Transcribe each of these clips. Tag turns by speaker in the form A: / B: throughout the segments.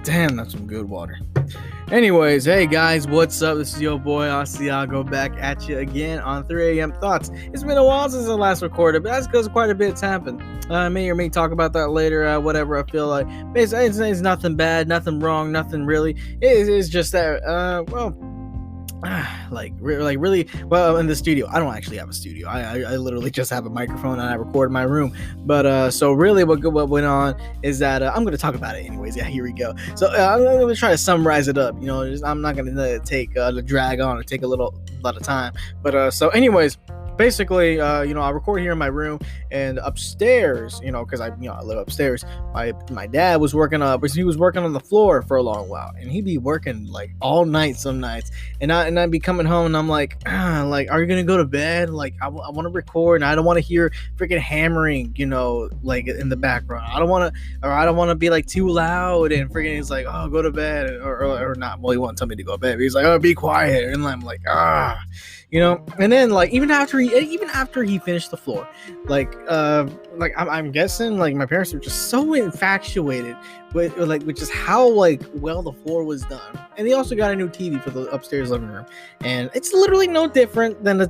A: Damn, that's some good water. Anyways, hey guys, what's up? This is your boy Asiago back at you again on 3 a.m. Thoughts. It's been a while since I last recorded, but that's because quite a bit's happened. I may or may talk about that later, whatever I feel like. Basically, it's nothing bad, nothing wrong, nothing really. It's just that, really well in the studio. I don't actually have a studio. I literally just have a microphone and I record in my room. But so really what went on is that I'm going to talk about it anyways. Yeah, here we go. So I'm going to try to summarize it up. I'm not going to take the drag on or take a lot of time. But so anyways, basically, I record here in my room, and upstairs, because I live upstairs. My dad was working he was working on the floor for a long while, and he'd be working like all night some nights, and I'd be coming home, and I'm like, are you gonna go to bed? Like, I want to record, and I don't want to hear freaking hammering, like in the background. I don't want to be like too loud, and freaking he's like, oh, go to bed, or not. Well, he won't tell me to go to bed, but he's like, oh, be quiet, and I'm like, and then like even after he finished the floor, I'm guessing like my parents were just so infatuated with just how well the floor was done. And they also got a new TV for the upstairs living room, and it's literally no different than a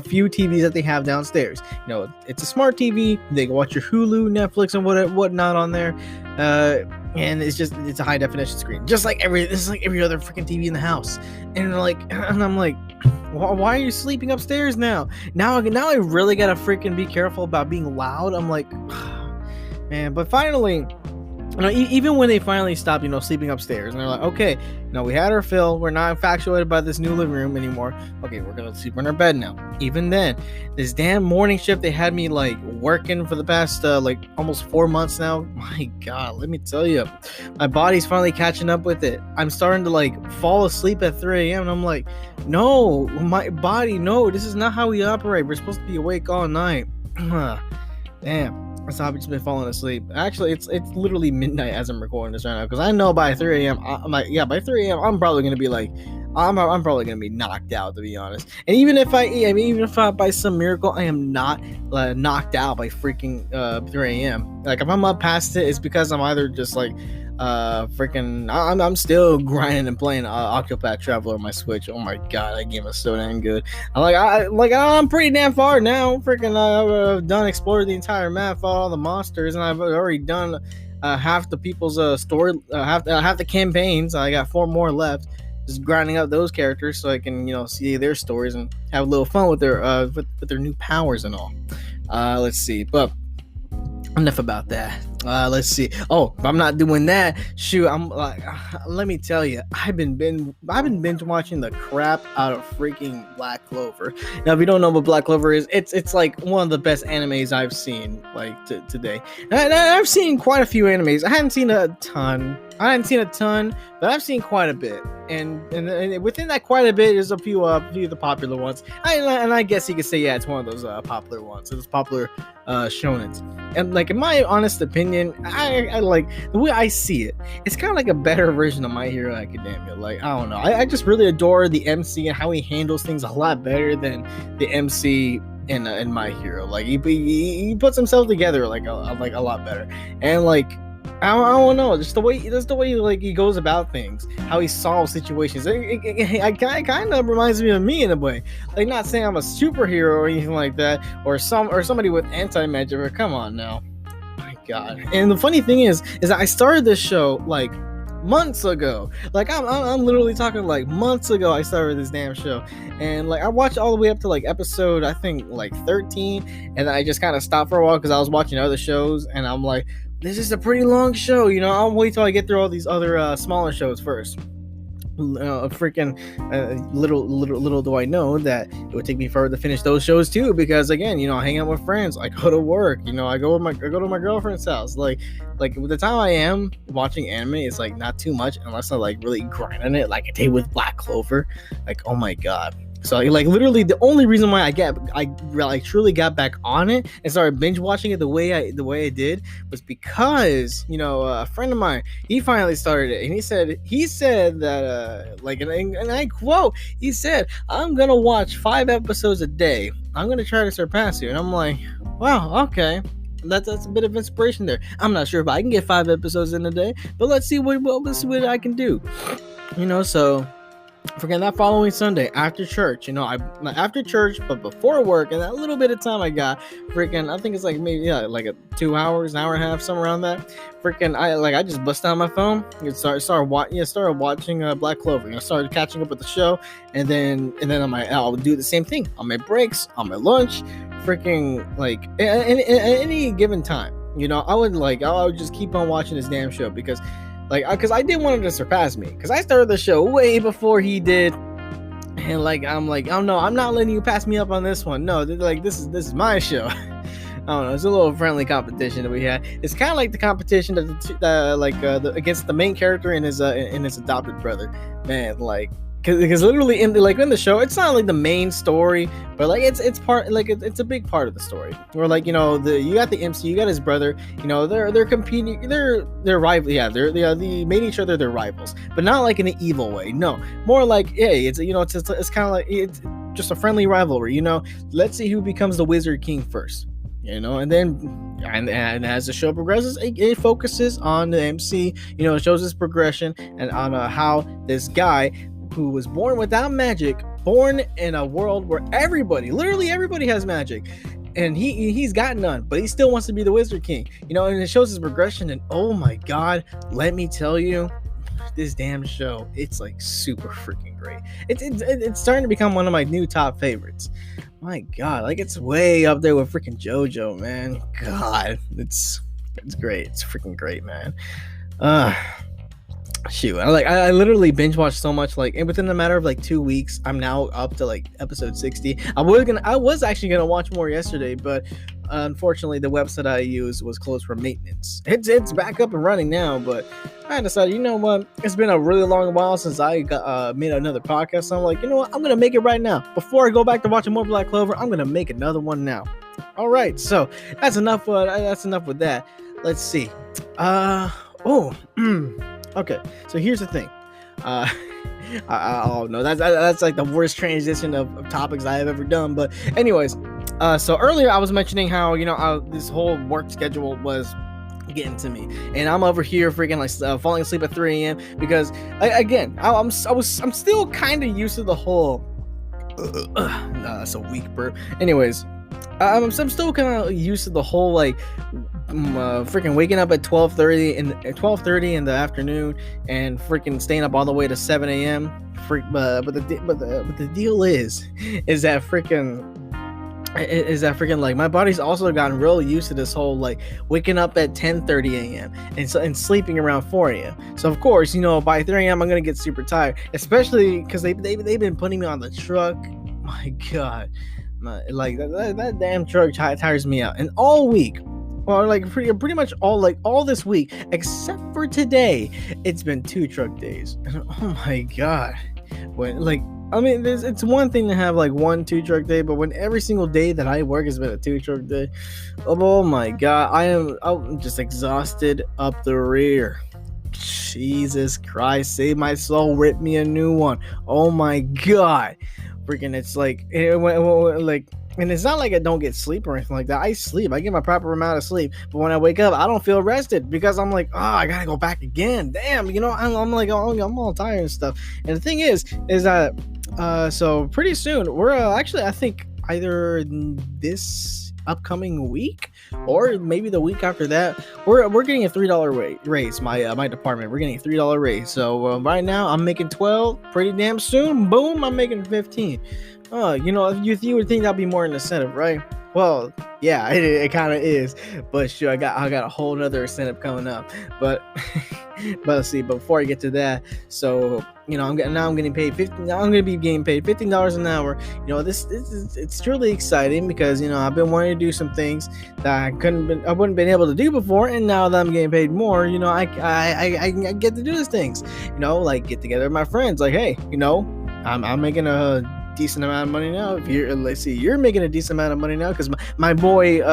A: few TVs that they have downstairs. It's a smart TV. They can watch your Hulu, Netflix, and whatnot on there. And it's a high definition screen, just like every other freaking TV in the house. And I'm like, why are you sleeping upstairs now? Now I really gotta freaking be careful about being loud. I'm like, man. But finally, even when they finally stopped, sleeping upstairs, and they're like, okay, we had our fill. We're not infatuated by this new living room anymore. Okay, we're gonna sleep in our bed now. Even then, this damn morning shift they had me working for the past almost 4 months now. My God, let me tell you, my body's finally catching up with it. I'm starting to fall asleep at 3 a.m. and I'm like, no, my body, no, this is not how we operate. We're supposed to be awake all night. Damn. So I've just been falling asleep. Actually, it's literally midnight as I'm recording this right now, because I know by 3 a.m. By 3 a.m. I'm probably gonna be I'm probably gonna be knocked out, to be honest. And even if I by some miracle I am not knocked out by freaking 3 a.m. If I'm up past it, it's because I'm either just I'm still grinding and playing Octopath Traveler on my Switch. Oh my God, that game is so damn good. I'm pretty damn far now. I've done explored the entire map, fought all the monsters, and I've already done half the people's story, half the campaigns. I got 4 more left. Just grinding out those characters so I can see their stories and have a little fun with their new powers and all. Let's see, but enough about that. Let's see. Oh, if I'm not doing that, shoot, let me tell you, I've been binge watching the crap out of freaking Black Clover. Now, if you don't know what Black Clover is, it's one of the best animes I've seen today. And I've seen quite a few animes. I hadn't seen a ton, but I've seen quite a bit. And within that quite a bit is a few of the popular ones. And I guess you could say, yeah, it's one of those popular ones. It's popular shonens. And in my honest opinion, I like the way I see it. It's kind of like a better version of My Hero Academia. I don't know. I just really adore the MC and how he handles things a lot better than the MC in My Hero. He puts himself together a lot better. And I don't know, just the way he goes about things, how he solves situations. It kind of reminds me of me in a way. Not saying I'm a superhero or anything like that, or somebody with anti-magic. But come on now, my God. And the funny thing is that I started this show months ago. I'm literally talking months ago. I started this damn show, and I watched all the way up to episode I think 13, and I just kind of stopped for a while because I was watching other shows, and I'm like, this is a pretty long show, I'll wait till I get through all these other smaller shows first. Little do I know that it would take me forever to finish those shows too, because again, I hang out with friends, I go to work, I go to my girlfriend's house. With the time I am watching anime, it's not too much unless I really grind on it, like I did with Black Clover. Oh my God. So literally the only reason why I truly got back on it and started binge watching it the way I did was because a friend of mine, he finally started it, and he said that and I quote, he said, "I'm gonna watch 5 episodes a day. I'm gonna try to surpass you." And I'm like, wow, okay. That's a bit of inspiration there. I'm not sure if I can get 5 episodes in a day, but let's see what I can do. So freaking that following Sunday after church, after church, but before work, and that little bit of time I got, I think it's like maybe like 2 hours, an hour and a half, somewhere around that. I just bust out my phone and started watching Black Clover. Started catching up with the show, and then I'll do the same thing on my breaks, on my lunch, any given time. I would just keep on watching this damn show because I didn't want it to surpass me, because I started the show way before he did, and oh no, I'm not letting you pass me up on this one. No, this is my show. I don't know. It's a little friendly competition that we had. It's kind of like the competition against the main character and his adopted brother. Man, because literally in the show, it's not like the main story, but it's part, it's a big part of the story. Where you got the MC, you got his brother, they're competing, they're rival, they made each other their rivals, but not like in an evil way. No, more like, hey, it's kind of like it's just a friendly rivalry. Let's see who becomes the Wizard King first. And then as the show progresses, it focuses on the MC. It shows his progression and on how this guy, who was born without magic, born in a world where literally everybody has magic, and he's got none, but he still wants to be the Wizard King, and it shows his progression. And oh my god, let me tell you, this damn show, it's super freaking great. It's starting to become one of my new top favorites. My god, it's way up there with freaking JoJo, man. God, it's great. It's freaking great, man. Shoot, I literally binge watched so much, and within a matter of 2 weeks, I'm now up to episode 60. I was actually gonna watch more yesterday, but unfortunately the website I used was closed for maintenance. It's back up and running now, but I decided, what, it's been a really long while since I made another podcast, so I'm like, what, I'm gonna make it right now. Before I go back to watching more Black Clover, I'm gonna make another one now. All right, so that's enough with that. Let's see. Okay, so here's the thing. Oh no, that's the worst transition of topics I have ever done. But anyways, so earlier I was mentioning how this whole work schedule was getting to me, and I'm over here freaking falling asleep at 3 a.m. because I'm still kind of used to the whole. That's a weak burp. Anyways, I'm still kind of used to the whole freaking waking up at 12:30 in the afternoon and freaking staying up all the way to 7 a.m. But the deal is that my body's also gotten real used to this whole waking up at 10:30 a.m. and sleeping around 4 a.m. So of course, by 3 a.m. I'm gonna get super tired, especially because they've been putting me on the truck. My god, that damn truck tires me out, and all week. Well, pretty much all this week, except for today, it's been 2 truck days. And oh my god, it's one thing to have 1-2 truck day, but when every single day that I work has been a 2 truck day, oh my god, I'm just exhausted up the rear. Jesus Christ, save my soul, rip me a new one. Oh my god, freaking, it's and it's not like I don't get sleep or anything like that. I sleep. I get my proper amount of sleep. But when I wake up, I don't feel rested because I'm I gotta go back again. Damn, I'm all tired and stuff. And the thing is that so pretty soon we're actually, I think either this upcoming week or maybe the week after that, we're getting a $3 raise. My department, we're getting a $3 raise. So right now I'm making 12. Pretty damn soon, boom, I'm making 15. You would think that'd be more an incentive, right? Well, yeah, it kind of is, but sure, I got a whole nother incentive coming up. But let's see. But before I get to that, so I'm getting paid I'm gonna be getting paid $15 an hour. It's truly exciting because I've been wanting to do some things that I wouldn't been able to do before, and now that I'm getting paid more, I get to do these things. Get together with my friends. Hey, I'm making a decent amount of money now. You're making a decent amount of money now because my boy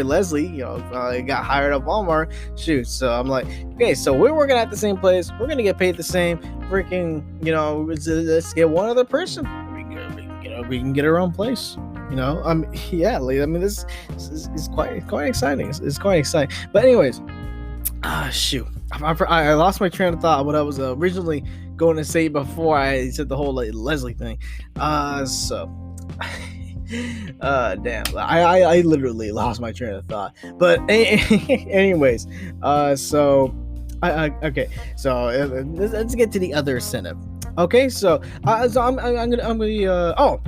A: Leslie, got hired at Walmart. Shoot, so I'm like, okay, so we're working at the same place. We're gonna get paid the same. Freaking, let's get one other person. We can get our own place. Yeah, like, I mean, this is quite exciting. It's quite exciting. But anyways, shoot, I lost my train of thought. What I was originally going to say before I said the whole like Leslie thing. So. Damn, I literally lost my train of thought. But anyways, so okay, so let's get to the other incentive. Okay, so I'm gonna oh,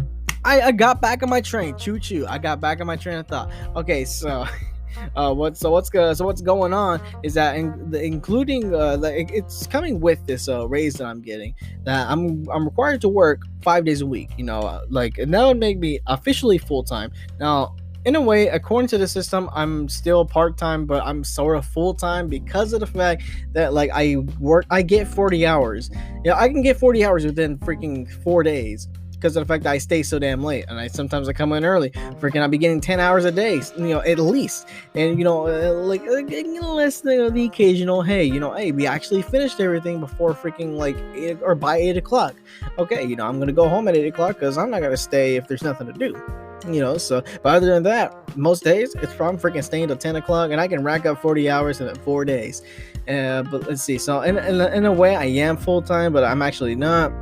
A: I got back on my train. Choo choo. I got back on my train of thought. Okay, so what's going on is that including it's coming with this raise that I'm getting, that I'm required to work 5 days a week, like, and that would make me officially full-time. Now, in a way, according to the system, I'm still part-time, but I'm sort of full-time because of the fact that, like, I get 40 hours. I can get 40 hours within freaking 4 days because of the fact that I stay so damn late, and sometimes I come in early. Freaking, I'll be getting 10 hours a day, at least. And less than the occasional, hey, we actually finished everything before freaking like 8 or by 8 o'clock. Okay, I'm gonna go home at 8 o'clock because I'm not gonna stay if there's nothing to do. But other than that, most days it's from freaking staying till 10 o'clock, and I can rack up 40 hours in 4 days. But let's see. So in a way, I am full time, but I'm actually not.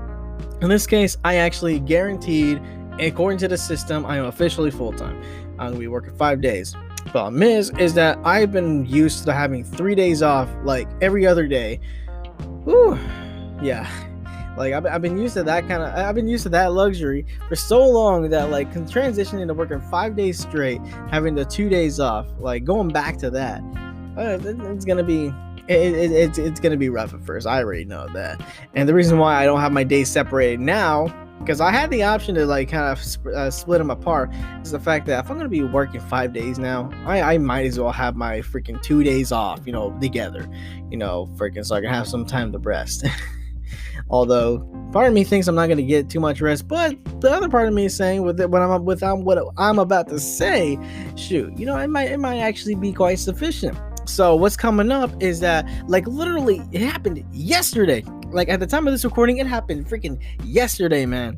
A: In this case, I actually guaranteed, according to the system, I am officially full-time. I'm going to be working 5 days. Problem is that I've been used to having 3 days off, like, every other day. Whew. Yeah. Like, I've been used to that I've been used to that luxury for so long that, like, transitioning to working 5 days straight, having the 2 days off, like, going back to that, it's going to be... It's gonna be rough at first. I already know that, and the reason why I don't have my days separated now, because I had the option to like kind of split them apart, is the fact that if I'm gonna be working 5 days now, I might as well have my freaking 2 days off, together, freaking, so I can have some time to rest. Although part of me thinks I'm not gonna get too much rest, but the other part of me is saying what I'm about to say, shoot, it might actually be quite sufficient. So what's coming up is that, like, literally it happened yesterday. Like, at the time of this recording, it happened freaking yesterday, man.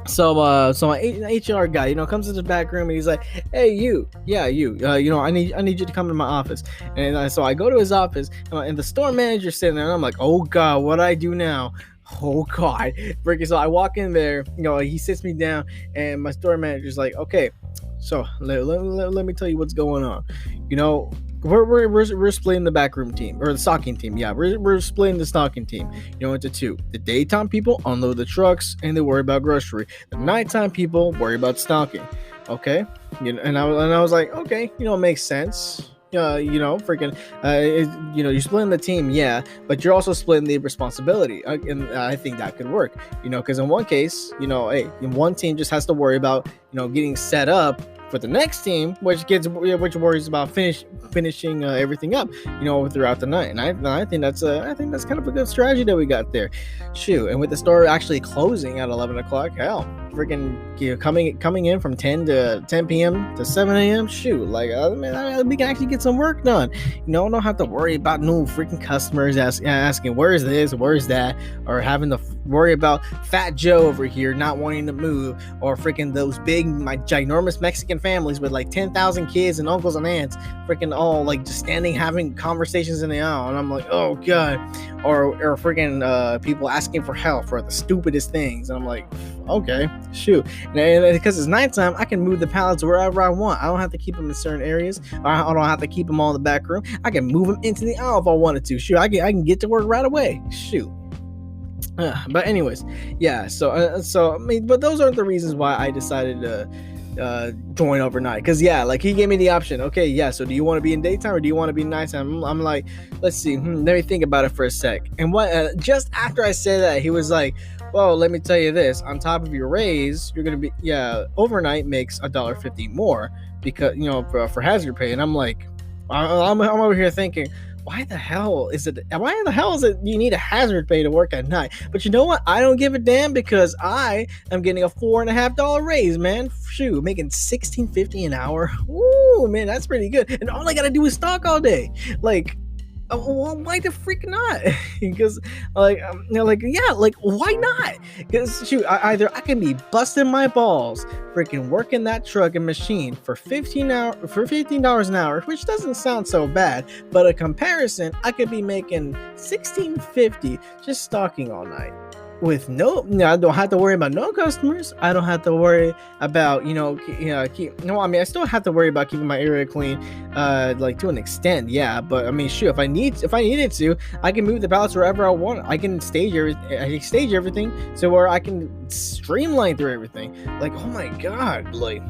A: So my HR guy, comes to the back room and he's like, "Hey, you, I need you to come to my office." And so I go to his office, and the store manager's sitting there, and I'm like, "Oh God, what do I do now?" Oh God, freaking! So I walk in there, he sits me down, and my store manager's like, "Okay, so let me tell you what's going on. We're splitting the backroom team, or the stocking team. Yeah, we're splitting the stocking team, into two. The daytime people unload the trucks and they worry about grocery. The nighttime people worry about stocking. Okay, and I was like, okay, makes sense. Freaking, you're splitting the team, yeah, but you're also splitting the responsibility, and I think that could work, because in one case, one team just has to worry about, getting set up for the next team, which worries about finishing everything up, throughout the night. And I think that's kind of a good strategy that we got there. Shoot, and with the store actually closing at 11 o'clock, hell, freaking, coming in from 10 p.m. to 7 a.m. Shoot, like, we can actually get some work done. Don't have to worry about no freaking customers asking where's this, where's that, or having to worry about Fat Joe over here not wanting to move, or freaking those my ginormous Mexican families with like 10,000 kids and uncles and aunts, freaking all like just standing having conversations in the aisle, and I'm like, oh God, or freaking people asking for help for the stupidest things, and I'm like, okay, shoot, and because it's nighttime, I can move the pallets wherever I want. I don't have to keep them in certain areas, or I don't have to keep them all in the back room. I can move them into the aisle if I wanted to. Shoot, I can get to work right away. Shoot. But anyways, yeah. So I mean, but those aren't the reasons why I decided to join overnight. Because yeah, like, he gave me the option. Okay, yeah. So do you want to be in daytime or do you want to be nighttime? I'm like, let's see. Let me think about it for a sec. And just after I said that, he was like, well, let me tell you this. On top of your raise, you're gonna be overnight makes $1.50 more because for hazard pay. And I'm like, I'm over here thinking, why the hell is it you need a hazard pay to work at night? But you know what? I don't give a damn, because I am getting a $4.50 raise, man. Shoot, making $16.50 an hour. Ooh, man, that's pretty good. And all I gotta do is stock all day. Like, Well, why the freak not? Because like yeah, like why not? Because shoot, either I can be busting my balls, freaking working that truck and machine for $15 an hour, which doesn't sound so bad, but a comparison, I could be making $16.50 just stalking all night. With I don't have to worry about no customers. I don't have to worry about I mean, I still have to worry about keeping my area clean, like to an extent, yeah. But I mean, shoot, if I needed to, I can move the pallets wherever I want. I can stage everything so where I can streamline through everything. Like, oh my god, like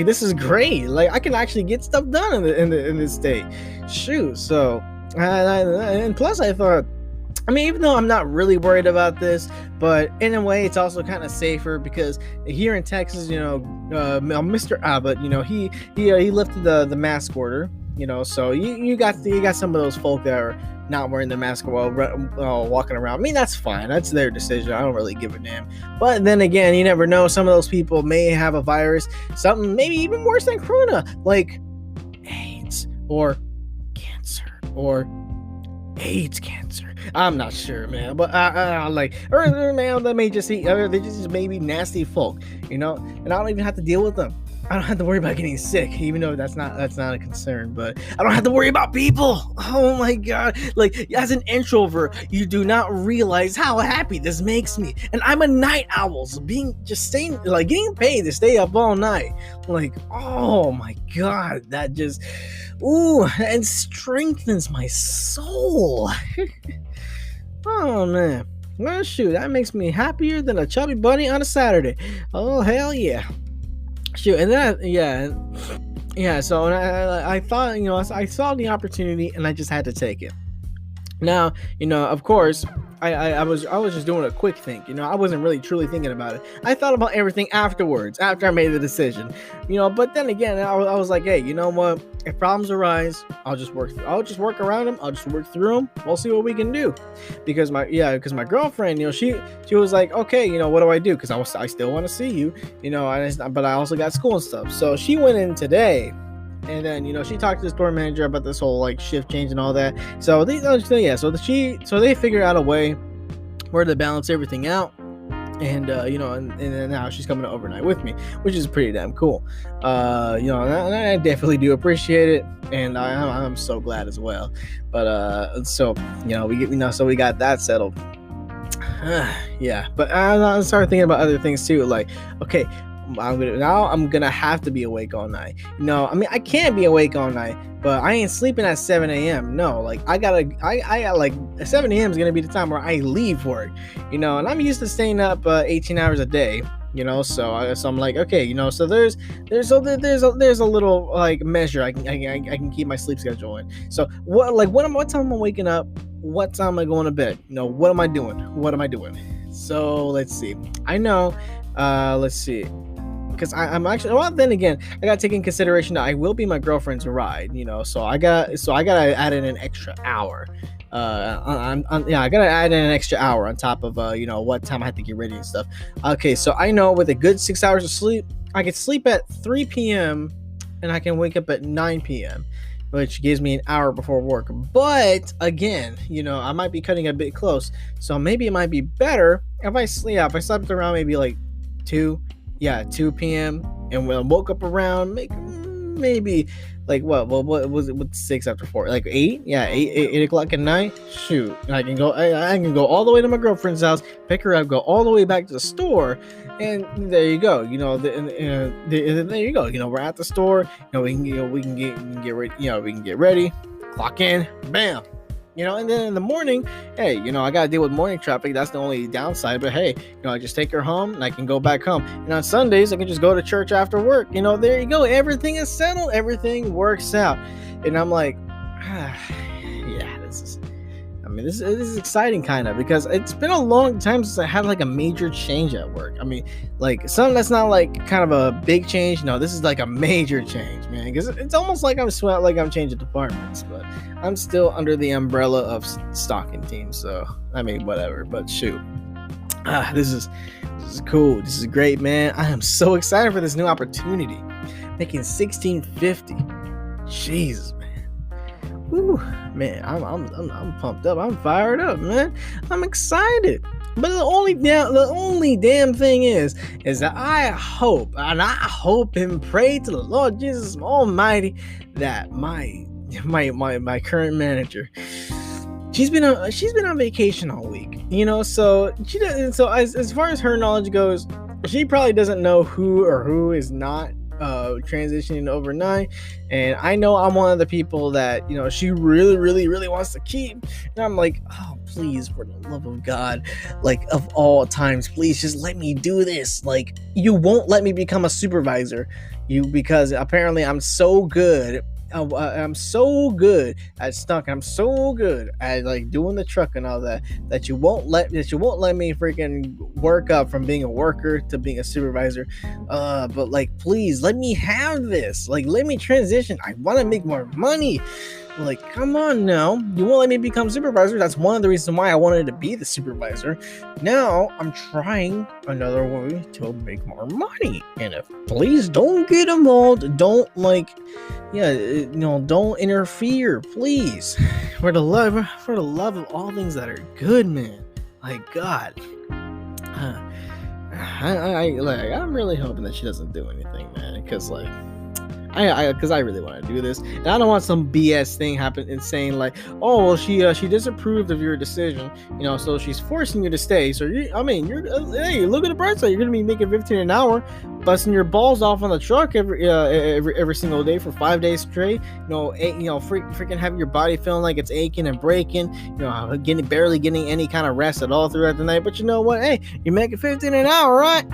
A: this is great. Like, I can actually get stuff done in this state. Shoot, so and plus I thought. I mean, even though I'm not really worried about this, but in a way, it's also kind of safer because here in Texas, Mr. Abbott, he lifted the mask order, so you got some of those folk that are not wearing their mask while walking around. I mean, that's fine. That's their decision. I don't really give a damn. But then again, you never know. Some of those people may have a virus, something maybe even worse than corona, like AIDS or cancer or AIDS cancer. I'm not sure, man, but or man, they just maybe nasty folk, and I don't even have to deal with them. I don't have to worry about getting sick, even though that's not a concern, but I don't have to worry about people. Oh my god. Like, as an introvert, you do not realize how happy this makes me. And I'm a night owl, so getting paid to stay up all night. Like, oh my god, that just and strengthens my soul. Oh man. Well, shoot, that makes me happier than a chubby bunny on a Saturday. Oh hell yeah. Shoot, and then so I thought, I saw the opportunity and I just had to take it. Now, of course, I was just doing a quick think. I wasn't really truly thinking about it. I thought about everything afterwards, after I made the decision. But then again, I was like, hey, you know what? If problems arise, I'll just work around them. I'll just work through them. We'll see what we can do. Because my girlfriend, she was like, okay, what do I do? Because I still want to see you, but I also got school and stuff. So she went in today. And then, she talked to the store manager about this whole like shift change and all that. So they figured out a way where to balance everything out. And and now she's coming to overnight with me, which is pretty damn cool. And I definitely do appreciate it, and I'm so glad as well. But so we got that settled. Yeah, but I started thinking about other things too, like, okay, I'm gonna have to be awake all night. I mean, I can't be awake all night, but I ain't sleeping at 7 a.m. No, like I got like 7 a.m. is gonna be the time where I leave work. And I'm used to staying up 18 hours a day. So I'm like, okay, so there's a little like measure I can keep my sleep schedule in. So what time am I waking up? What time am I going to bed? What am I doing? So let's see. I know. Let's see. Because I'm actually, well, then again, I got to take in consideration that I will be my girlfriend's ride, so I gotta add in an extra hour. I gotta add in an extra hour on top of what time I have to get ready and stuff. Okay, so I know with a good 6 hours of sleep, I can sleep at 3 p.m. and I can wake up at 9 p.m., which gives me an hour before work. But again, I might be cutting a bit close, so maybe it might be better if I slept around maybe like 2 p.m. and when I woke up around maybe like what was it? What's 6 after 4? Like 8? Yeah, 8 o'clock at night. Shoot, I can go all the way to my girlfriend's house, pick her up, go all the way back to the store, and there you go. There you go. We're at the store. We can get ready. We can get ready, clock in, bam. And then in the morning, hey, I got to deal with morning traffic. That's the only downside. But hey, I just take her home and I can go back home. And on Sundays, I can just go to church after work. There you go. Everything is settled. Everything works out. And I'm like, yeah, this is exciting kind of, because it's been a long time since I had like a major change at work. I mean, like something that's not like kind of a big change. No, this is like a major change, man, because it's almost like I'm changing departments, but I'm still under the umbrella of stocking team. So I mean, whatever. But shoot, this is cool. This is great, man. I am so excited for this new opportunity. Making $16.50. Jesus, man. whew, man, I'm pumped up. I'm fired up, man. I'm excited. But the only damn thing is that I hope and pray to the Lord Jesus Almighty that my current manager, she's been on vacation all week, so as far as her knowledge goes, she probably doesn't know who is not transitioning overnight. And I know I'm one of the people that she really really really wants to keep, and I'm like, oh please, for the love of God, like of all times, please just let me do this. Like, you won't let me become a supervisor, because apparently I'm so good. I'm so good at stuck. I'm so good at like doing the truck and all that you won't let me freaking work up from being a worker to being a supervisor. But like, please let me have this. Like, let me transition. I want to make more money. Like, come on now. You won't let me become supervisor. That's one of the reasons why I wanted to be the supervisor. Now I'm trying another way to make more money. And please don't get involved. Don't don't interfere, please. For the love of all things that are good, man. Like, God. I'm really hoping that she doesn't do anything, man. Because I really want to do this, and I don't want some BS thing happen and saying like, oh well, she disapproved of your decision, so she's forcing you to stay. So you're hey, look at the bright side. You're gonna be making $15 an hour, busting your balls off on the truck every single day for 5 days straight. Freaking having your body feeling like it's aching and breaking. Barely getting any kind of rest at all throughout the night. But you know what? Hey, you're making $15 an hour, right?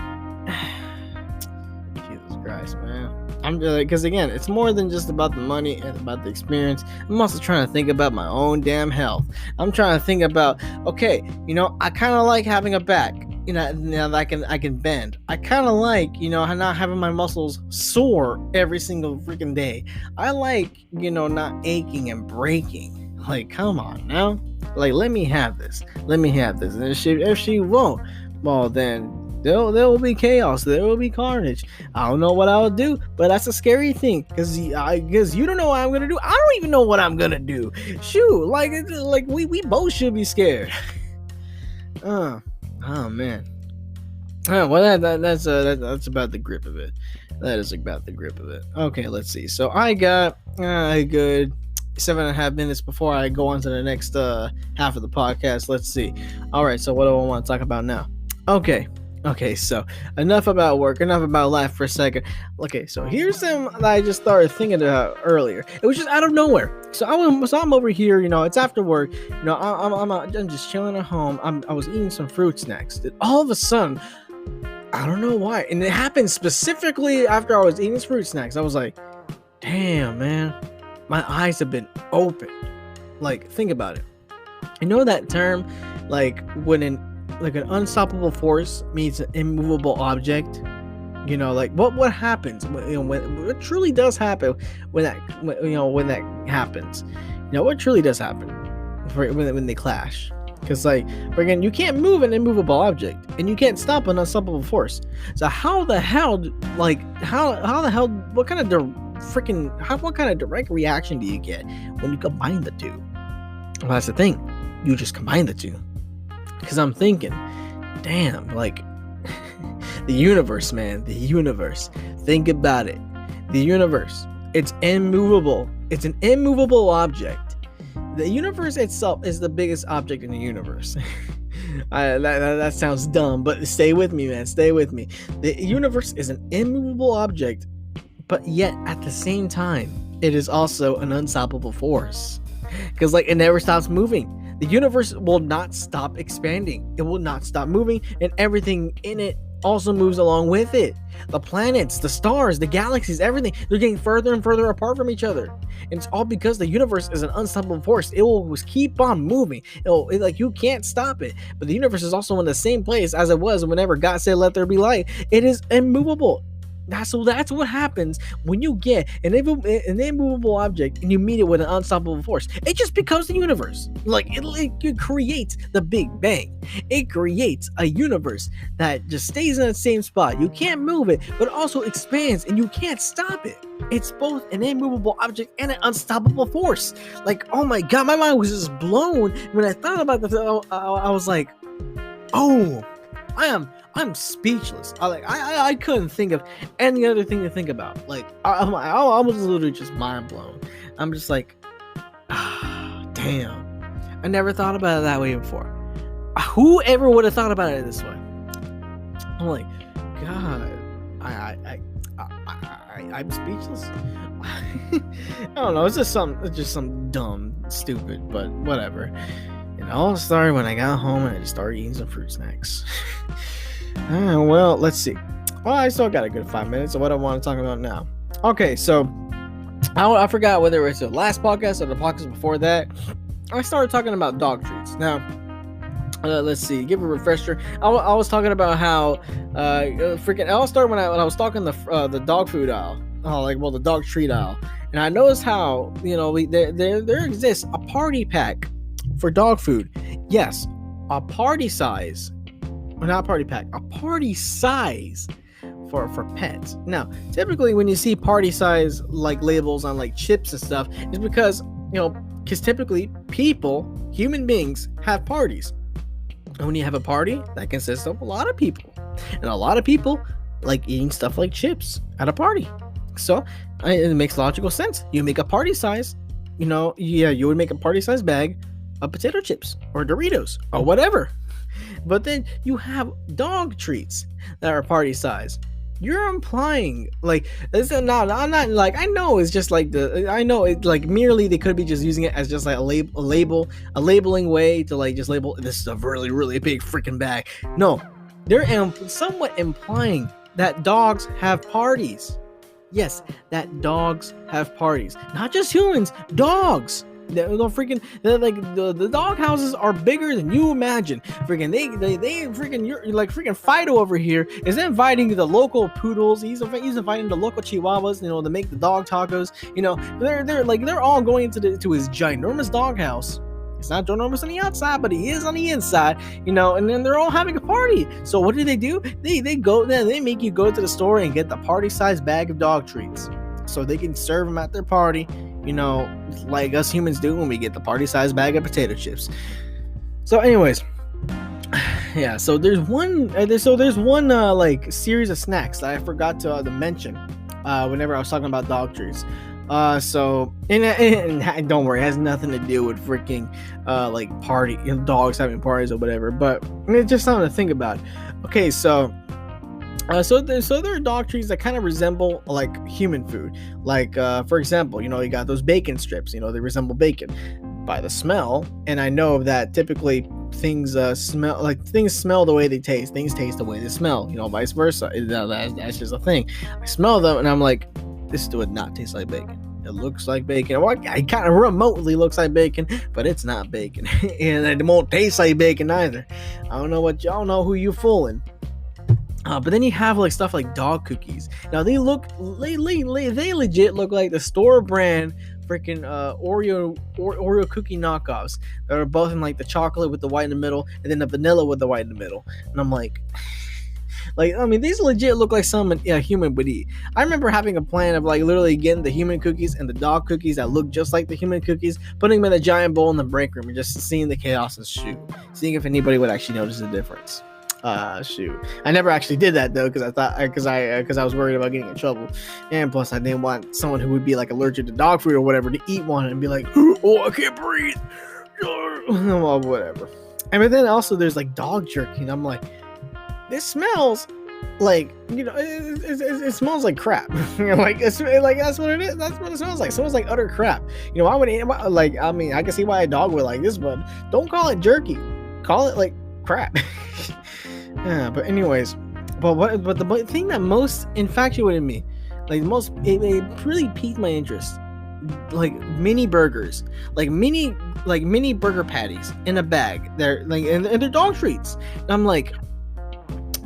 A: Jesus Christ, man. I'm because again, it's more than just about the money and about the experience. I'm also trying to think about my own damn health. I'm trying to think about, okay, I kind of like having a back, that I can bend. I kind of like, not having my muscles sore every single freaking day. I like, not aching and breaking. Like, come on now. Like, let me have this. And if she won't, well then, there will be chaos. There will be carnage. I don't know what I'll do, but that's a scary thing because you don't know what I'm gonna do. I don't even know what I'm gonna do. Shoot, like we both should be scared. Oh man. Well, that's about the grip of it. That is about the grip of it. Okay, let's see. So I got a good 7.5 minutes before I go on to the next half of the podcast. Let's see. All right. So what do I want to talk about now? Okay, so enough about work, enough about life for a second. Okay, so here's some that I just started thinking about earlier. It was just out of nowhere. So I'm over here, it's after work. I'm just chilling at home. I was eating some fruit snacks. All of a sudden, I don't know why, and it happened specifically after I was eating fruit snacks. I was like, damn, man, my eyes have been opened. Like, think about it. You know that term, like when an unstoppable force meets an immovable object, like what happens what truly does happen when that happens, what truly does happen when they clash. Because again, you can't move an immovable object and you can't stop an unstoppable force. So what kind of direct reaction do you get when you combine the two? Well, that's the thing, you just combine the two. Because I'm thinking, damn, the universe, man, the universe. Think about it. The universe, it's immovable. It's an immovable object. The universe itself is the biggest object in the universe. That sounds dumb, but stay with me, man. Stay with me. The universe is an immovable object, but yet at the same time, it is also an unstoppable force. Because it never stops moving. The universe will not stop expanding. It will not stop moving, and everything in it also moves along with it. The planets, the stars, the galaxies, everything, they're getting further and further apart from each other. And it's all because the universe is an unstoppable force. It will just keep on moving. You can't stop it. But the universe is also in the same place as it was whenever God said, let there be light. It is immovable. That's what happens when you get an immovable object and you meet it with an unstoppable force. It just becomes the universe. It creates the Big Bang. It creates a universe that just stays in the same spot. You can't move it, but it also expands and you can't stop it. It's both an immovable object and an unstoppable force. Like, oh my god, my mind was just blown when I thought about this. I was like, oh, I'm speechless. I couldn't think of any other thing to think about. Like, I was literally just mind blown. I'm just like, damn, I never thought about it that way before. Whoever would have thought about it this way? I'm like, God, I'm speechless. I don't know. It's just some dumb, stupid, but whatever. It all started when I got home and I just started eating some fruit snacks. Well, let's see. Well, I still got a good 5 minutes of what I want to talk about now. Okay, so I forgot whether it was the last podcast or the podcast before that. I started talking about dog treats. Now, let's see. Give a refresher. I was talking about how it all started when I was talking the dog food aisle. The dog treat aisle. And I noticed how, there exists a party pack for dog food. Yes, a party size. Well, not a party pack, a party size for pets. Now, typically when you see party size like labels on like chips and stuff, it's because, because typically human beings have parties. And when you have a party, that consists of a lot of people. And a lot of people like eating stuff like chips at a party. So it makes logical sense. You make a party size, you would make a party size bag of potato chips or Doritos or whatever. But then you have dog treats that are party size. You're implying like this is not. I'm not like I know it's just like I know it like merely they could be just using it as just like a labeling way to like just label this is a really really big freaking bag. No, they're somewhat implying that dogs have parties. Yes, that dogs have parties, not just humans, dogs. The dog houses are bigger than you imagine. Freaking they freaking you're like freaking Fido over here is inviting the local poodles. He's inviting the local chihuahuas, to make the dog tacos. They're all going to his ginormous dog house. It's not ginormous on the outside, but he is on the inside, and then they're all having a party. So what do? They make you go to the store and get the party size bag of dog treats so they can serve them at their party. Like us humans do when we get the party-sized bag of potato chips. So, anyways, yeah. So there's one like series of snacks that I forgot to mention whenever I was talking about dog treats. And don't worry, it has nothing to do with freaking like party dogs having parties or whatever. But it's just something to think about. Okay, so there are dog treats that kind of resemble like human food. Like, for example, you got those bacon strips, they resemble bacon by the smell. And I know that typically things smell the way they taste. Things taste the way they smell, vice versa. That's just a thing. I smell them and I'm like, this would not taste like bacon. It looks like bacon. Well, it kind of remotely looks like bacon, but it's not bacon. And it won't taste like bacon either. I don't know who you fooling. But then you have like stuff like dog cookies. Now they legit look like the store brand freaking Oreo cookie knockoffs that are both in like the chocolate with the white in the middle and then the vanilla with the white in the middle. And I'm like, these legit look like something a human would eat. I remember having a plan of like literally getting the human cookies and the dog cookies that look just like the human cookies, putting them in a giant bowl in the break room and just seeing the chaos ensue, seeing if anybody would actually notice the difference. Shoot, I never actually did that though, because I was worried about getting in trouble, and plus I didn't want someone who would be like allergic to dog food or whatever to eat one and be like, oh, I can't breathe. Well, whatever. And but then also there's like dog jerky, and I'm like, this smells like it smells like crap. Like that's what it is. That's what it smells like. It smells like utter crap. I would I can see why a dog would like this, but don't call it jerky. Call it like crap. Yeah, but anyways, but the thing that most infatuated me, like it really piqued my interest, like mini burgers, like mini burger patties in a bag. They're like and they're dog treats. And I'm like,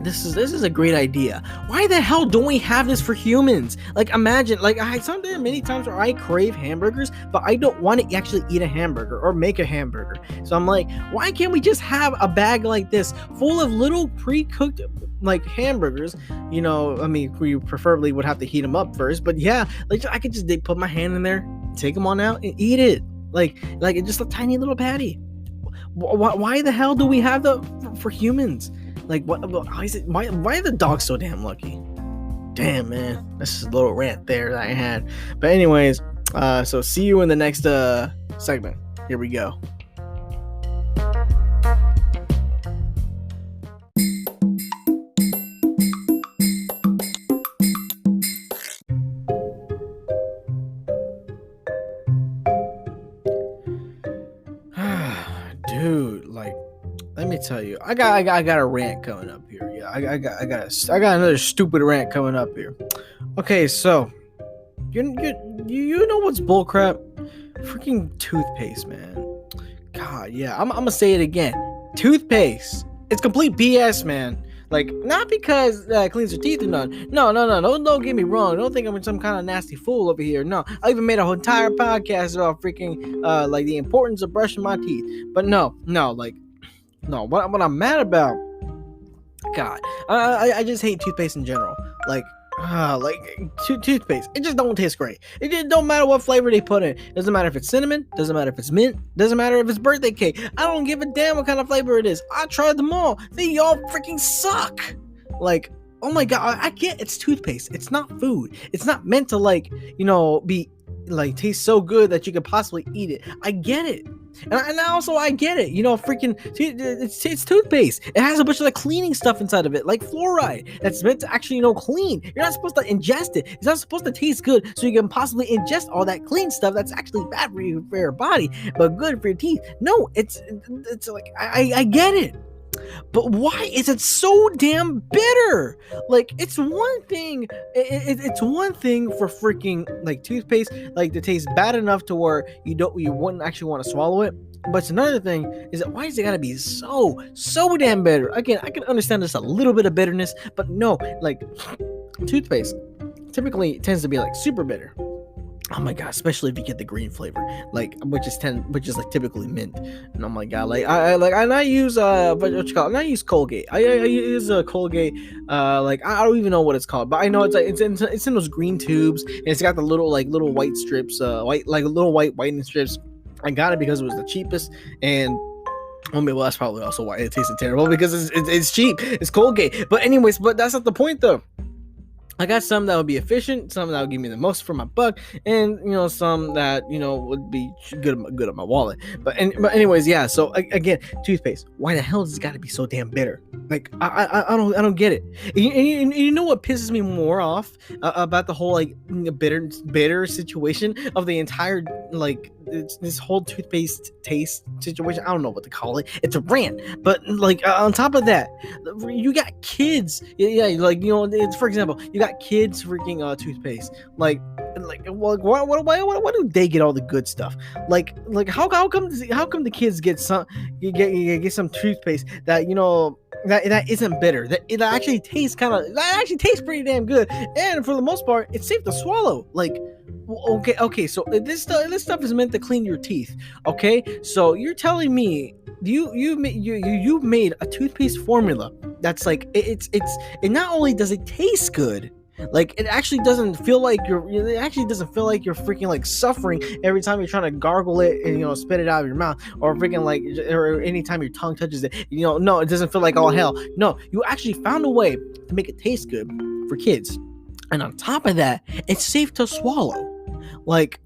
A: this is a great idea. Why the hell don't we have this for humans? Like, imagine, like, there are many times where I crave hamburgers, but I don't want to actually eat a hamburger or make a hamburger. So I'm like, why can't we just have a bag like this full of little pre-cooked like hamburgers? You know, I mean, we preferably would have to heat them up first, but yeah, like I could just put my hand in there, take them on out, and eat it. Like it's just a tiny little patty. Why the hell do we have for humans? Like, why is it? Why are the dogs so damn lucky? Damn, man, this is a little rant there that I had. But anyways, so see you in the next segment. Here we go. Dude, like, let me tell you, I got a rant coming up here. Yeah, I got another stupid rant coming up here. Okay, so you know what's bullcrap? Freaking toothpaste, man. God, yeah, I'm gonna say it again. Toothpaste, it's complete BS, man. Like, not because it cleans your teeth or nothing. No. Don't get me wrong. Don't think I'm some kind of nasty fool over here. No, I even made a whole entire podcast about freaking like the importance of brushing my teeth. But no. What I'm mad about, God, I just hate toothpaste in general. Like toothpaste, it just don't taste great. It just don't matter what flavor they put in. Doesn't matter if it's cinnamon, doesn't matter if it's mint, doesn't matter if it's birthday cake. I don't give a damn what kind of flavor it is. I tried them all. They all freaking suck. Like, oh my God, I get it's toothpaste. It's not food. It's not meant to, like, you know, be like taste so good that you could possibly eat it. I get it. And also I get it, you know, freaking it's toothpaste. It has a bunch of the cleaning stuff inside of it, like fluoride, that's meant to actually, you know, clean. You're not supposed to ingest it. It's not supposed to taste good, so you can possibly ingest all that clean stuff that's actually bad for your body, but good for your teeth. No, it's like I get it. But why is it so damn bitter? Like, it's one thing. It's one thing for freaking like toothpaste, like to taste bad enough to where you wouldn't actually want to swallow it. But it's another thing is that why is it gotta be so damn bitter? Again, I can understand just a little bit of bitterness, but no, like toothpaste typically tends to be like super bitter. Oh my God, especially if you get the green flavor, like which is like typically mint. And oh my God, like I use I use Colgate. I use Colgate. Like I don't even know what it's called, but I know it's like it's in those green tubes, and it's got the little white strips, little white whitening strips. I got it because it was the cheapest, and well, that's probably also why it tasted terrible, because it's cheap. It's Colgate. But anyways, that's not the point though. I got some that would be efficient, some that would give me the most for my buck, and you know, some that, you know, would be good on my wallet. But anyways, yeah. So again, toothpaste. Why the hell does it got to be so damn bitter? Like I don't get it. And you know what pisses me more off about the whole like bitter situation of the entire like this whole toothpaste taste situation. I don't know what to call it. It's a rant. But like on top of that, you got kids. Yeah, like, you know, it's, for example, you got kids freaking toothpaste. Like why do they get all the good stuff? Like how come the kids get some toothpaste that, you know, that isn't bitter, that actually tastes pretty damn good, and for the most part it's safe to swallow. Like, okay, so this stuff is meant to clean your teeth. Okay, so you're telling me you made a toothpaste formula that's like it not only does it taste good, like it actually doesn't feel like you're freaking like suffering every time you're trying to gargle it and, you know, spit it out of your mouth, or freaking like, or anytime your tongue touches it, you know, no, it doesn't feel like all hell. No, you actually found a way to make it taste good for kids, and on top of that, it's safe to swallow. Like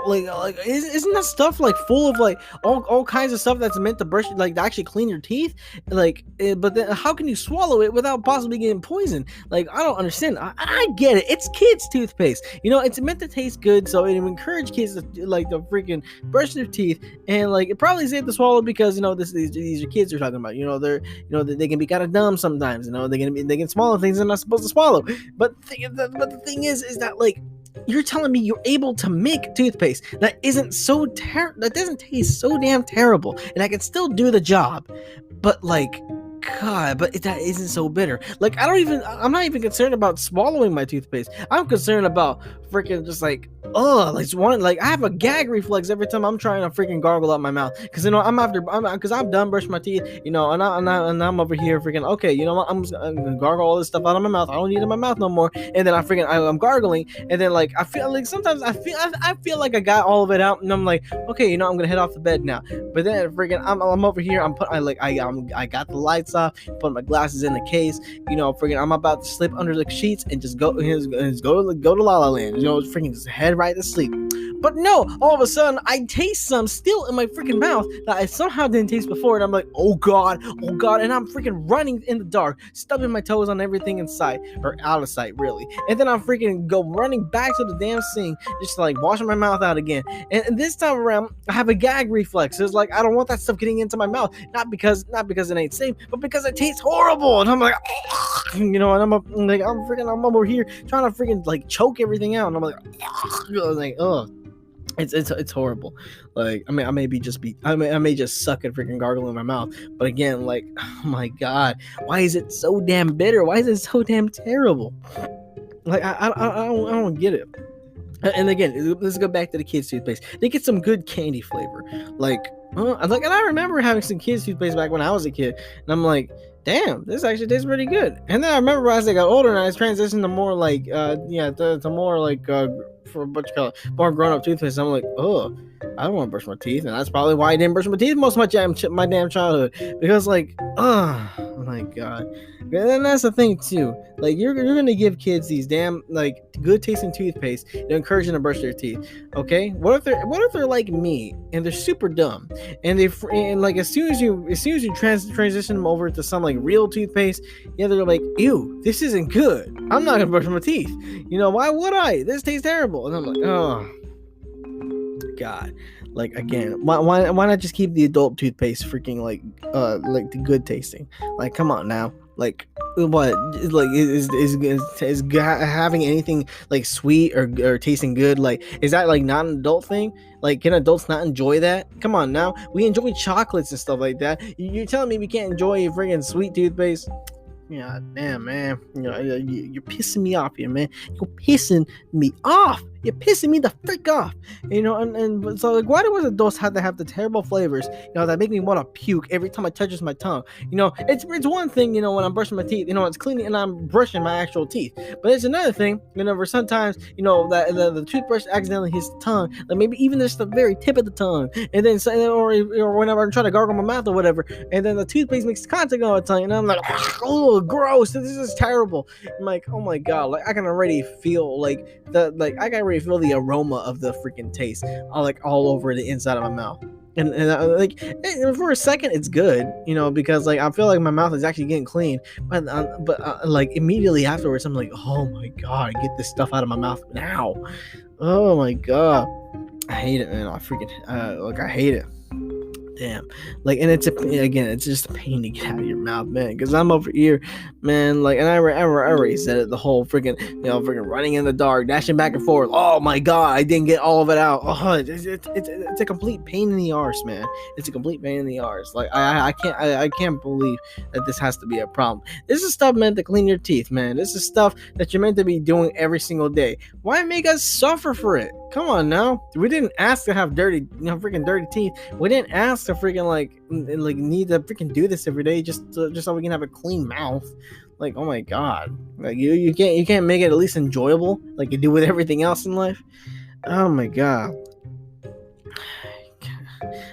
A: isn't that stuff like full of like all kinds of stuff that's meant to brush, like to actually clean your teeth? Like, but then how can you swallow it without possibly getting poisoned? Like, I don't understand. I get it. It's kids' toothpaste. You know, it's meant to taste good, so it encourage kids to like to freaking brush their teeth, and like it probably safe to swallow because, you know, these are kids we're talking about. You know, they can be kind of dumb sometimes. You know, they can swallow things they're not supposed to swallow. But the thing is that, like, you're telling me you're able to make toothpaste that doesn't taste so damn terrible, and I can still do the job, but like, God, but that isn't so bitter. Like, I'm not even concerned about swallowing my toothpaste. I'm concerned about freaking just like, like I have a gag reflex every time I'm trying to freaking gargle out my mouth. Because, because I'm done brushing my teeth, and I'm over here freaking, okay, you know what, I'm gonna gargle all this stuff out of my mouth. I don't need it in my mouth no more. And then I'm gargling, and then like I feel like sometimes I feel like I got all of it out, and I'm like, okay, I'm gonna head off to bed now. But then freaking I'm over here, I got the lights off, put my glasses in the case, freaking I'm about to slip under the sheets and just go to La La Land, freaking just head right to sleep. But no, all of a sudden I taste some still in my freaking mouth that I somehow didn't taste before, and I'm like, oh god, and I'm freaking running in the dark, stubbing my toes on everything in sight, or out of sight really, and then I'm freaking go running back to the damn sink, just like washing my mouth out again, and this time around I have a gag reflex. It's like I don't want that stuff getting into my mouth, not because it ain't safe, but because it tastes horrible, and I'm like, and I'm over here trying to freaking like choke everything out, and I'm like, ugh. It's horrible. Like, I mean, I may just suck at freaking gargling in my mouth, but again, like, oh my god, why is it so damn bitter? Why is it so damn terrible? Like, I don't get it. And again, let's go back to the kids' toothpaste. They get some good candy flavor, and I remember having some kids' toothpaste back when I was a kid, and I'm like, damn, this actually tastes pretty good. And then I remember as I got older and I was transitioning to more like, to more like, for what you call it, more grown-up toothpaste. I'm like, oh, I don't want to brush my teeth, and that's probably why I didn't brush my teeth most of my damn childhood, because like, oh my god. And that's the thing too. Like, you're gonna give kids these damn like good tasting toothpaste to encourage them to brush their teeth. Okay, what if they're like me and they're super dumb, and like as soon as you transition them over to some like real toothpaste, they're like, ew, this isn't good. I'm not gonna brush my teeth. Why would I? This tastes terrible. And I'm like, oh god. Like, again, why not just keep the adult toothpaste freaking like the good tasting? Like, come on now. Like, what? Like, is having anything like sweet or tasting good, like, is that like not an adult thing? Like, can adults not enjoy that? Come on now, we enjoy chocolates and stuff like that. You're telling me we can't enjoy freaking sweet toothpaste? Yeah, damn, man. You're pissing me off here, man. You're pissing me off. You're pissing me the frick off. And so, like, why do adults have to have the terrible flavors, that make me want to puke every time I touches my tongue? It's one thing, when I'm brushing my teeth, it's cleaning and I'm brushing my actual teeth. But it's another thing, whenever sometimes, that the toothbrush accidentally hits the tongue, like maybe even just the very tip of the tongue, and then or whenever I'm trying to gargle my mouth or whatever, and then the toothpaste makes contact on my tongue, and I'm like, oh, gross, this is terrible. I'm like, oh my god, like I can already feel feel the aroma of the freaking taste, like all over the inside of my mouth. And like, for a second it's good, because like I feel like my mouth is actually getting clean, but like immediately afterwards I'm like, oh my god, get this stuff out of my mouth now. Oh my god, I hate it, man. I freaking I hate it. Damn, like, and it's just a pain to get out of your mouth, man, because I'm over here, man, like, and I already said it, the whole freaking running in the dark, dashing back and forth. Oh my god, I didn't get all of it out. Oh, it's a complete pain in the arse, man. It's a complete pain in the arse. Like, I can't believe that this has to be a problem. This is stuff meant to clean your teeth, man. This is stuff that you're meant to be doing every single day. Why make us suffer for it? Come on now. We didn't ask to have dirty teeth. We didn't ask to freaking like need to freaking do this every day just so we can have a clean mouth. Like, oh my god. Like, you can't make it at least enjoyable like you do with everything else in life. Oh my god.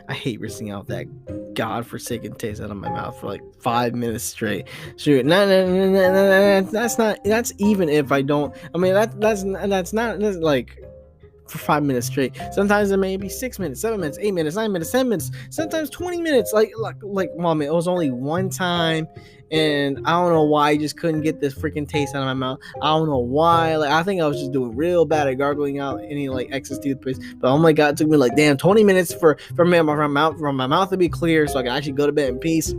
A: I hate rinsing out that godforsaken taste out of my mouth for like 5 minutes straight. Sure, that's even if I don't. I mean, that's like for 5 minutes straight. Sometimes it may be 6 minutes, 7 minutes, 8 minutes, 9 minutes, 10 minutes, sometimes 20 minutes. Like, mom, it was only one time, and I don't know why I just couldn't get this freaking taste out of my mouth. I don't know why. Like, I think I was just doing real bad at gargling out any like excess toothpaste. But oh my god, it took me like 20 minutes for my mouth to be clear, so I can actually go to bed in peace.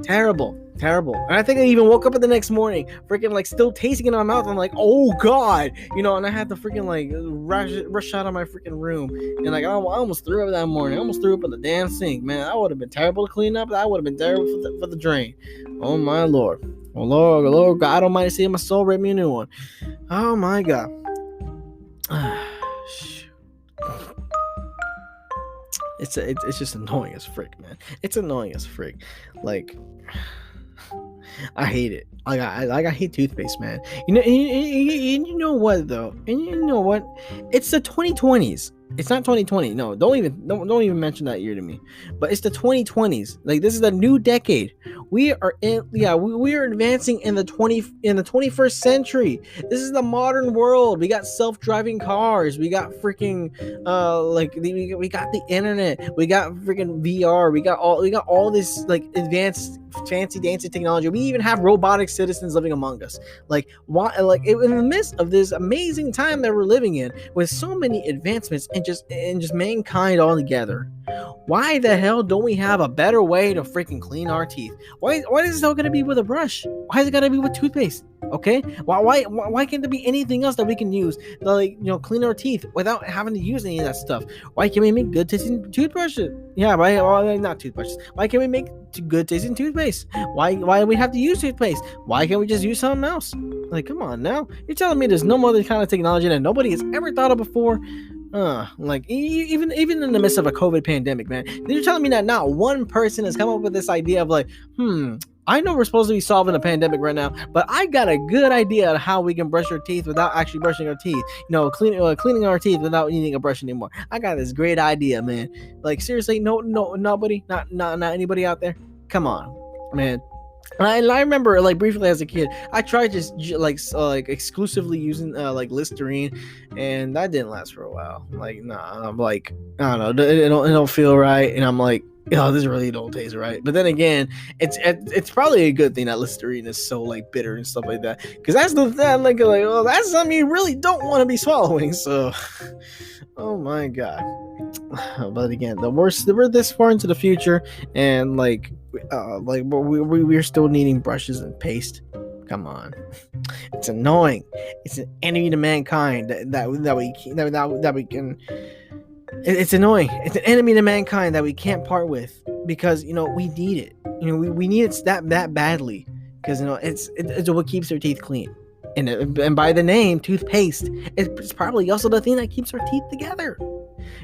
A: Terrible. terrible. And I think I even woke up the next morning, freaking like still tasting it in my mouth. I'm like, oh god, and I had to freaking like rush out of my freaking room, and like I almost threw up that morning. I almost threw up in the damn sink, man. That would have been terrible to clean up. That would have been terrible for the drain. Oh my lord. Oh Lord, God Almighty, save my soul, rip me a new one. Oh my god. It's just annoying as frick, man. It's annoying as frick. Like, I hate it. I hate toothpaste, man. You know what though? And you know what? It's the 2020s. It's not 2020. No, don't even mention that year to me. But it's the 2020s. Like, this is the new decade. We are advancing in the 21st century. This is the modern world. We got self-driving cars. We got freaking we got the internet. We got freaking VR. We got all this like advanced fancy dancy technology. We even have robotic citizens living among us. Like, why? Like, in the midst of this amazing time that we're living in, with so many advancements and just mankind all together, why the hell don't we have a better way to freaking clean our teeth? Why is it all gonna be with a brush? Why is it gotta be with toothpaste? Okay, why can't there be anything else that we can use to, like, clean our teeth without having to use any of that stuff? Why can't we make good tasting toothbrushes? Yeah, not toothbrushes. Why can't we make good tasting toothpaste? Why do we have to use toothpaste? Why can't we just use something else? Like, come on now, you're telling me there's no other kind of technology that nobody has ever thought of before? Like, even in the midst of a COVID pandemic, man, you're telling me that not one person has come up with this idea of like, I know we're supposed to be solving a pandemic right now, but I got a good idea of how we can brush our teeth without actually brushing our teeth. Cleaning our teeth without needing a brush anymore. I got this great idea, man. Like, seriously, nobody, not anybody out there. Come on, man. And I remember, like, briefly as a kid, I tried just exclusively using like Listerine, and that didn't last for a while. Like, nah, I'm like, I don't know, it don't feel right, and I'm like, this really don't taste right. But then again, it's probably a good thing that Listerine is so like bitter and stuff like that, because that's that's something you really don't want to be swallowing. So, oh my god. But again, we're this far into the future, and we're still needing brushes and paste. Come on, it's annoying. It's an enemy to mankind that we can. It's annoying. It's an enemy to mankind that we can't part with, because we need it. We need it that badly, because it's what keeps our teeth clean. And by the name toothpaste, it's probably also the thing that keeps our teeth together.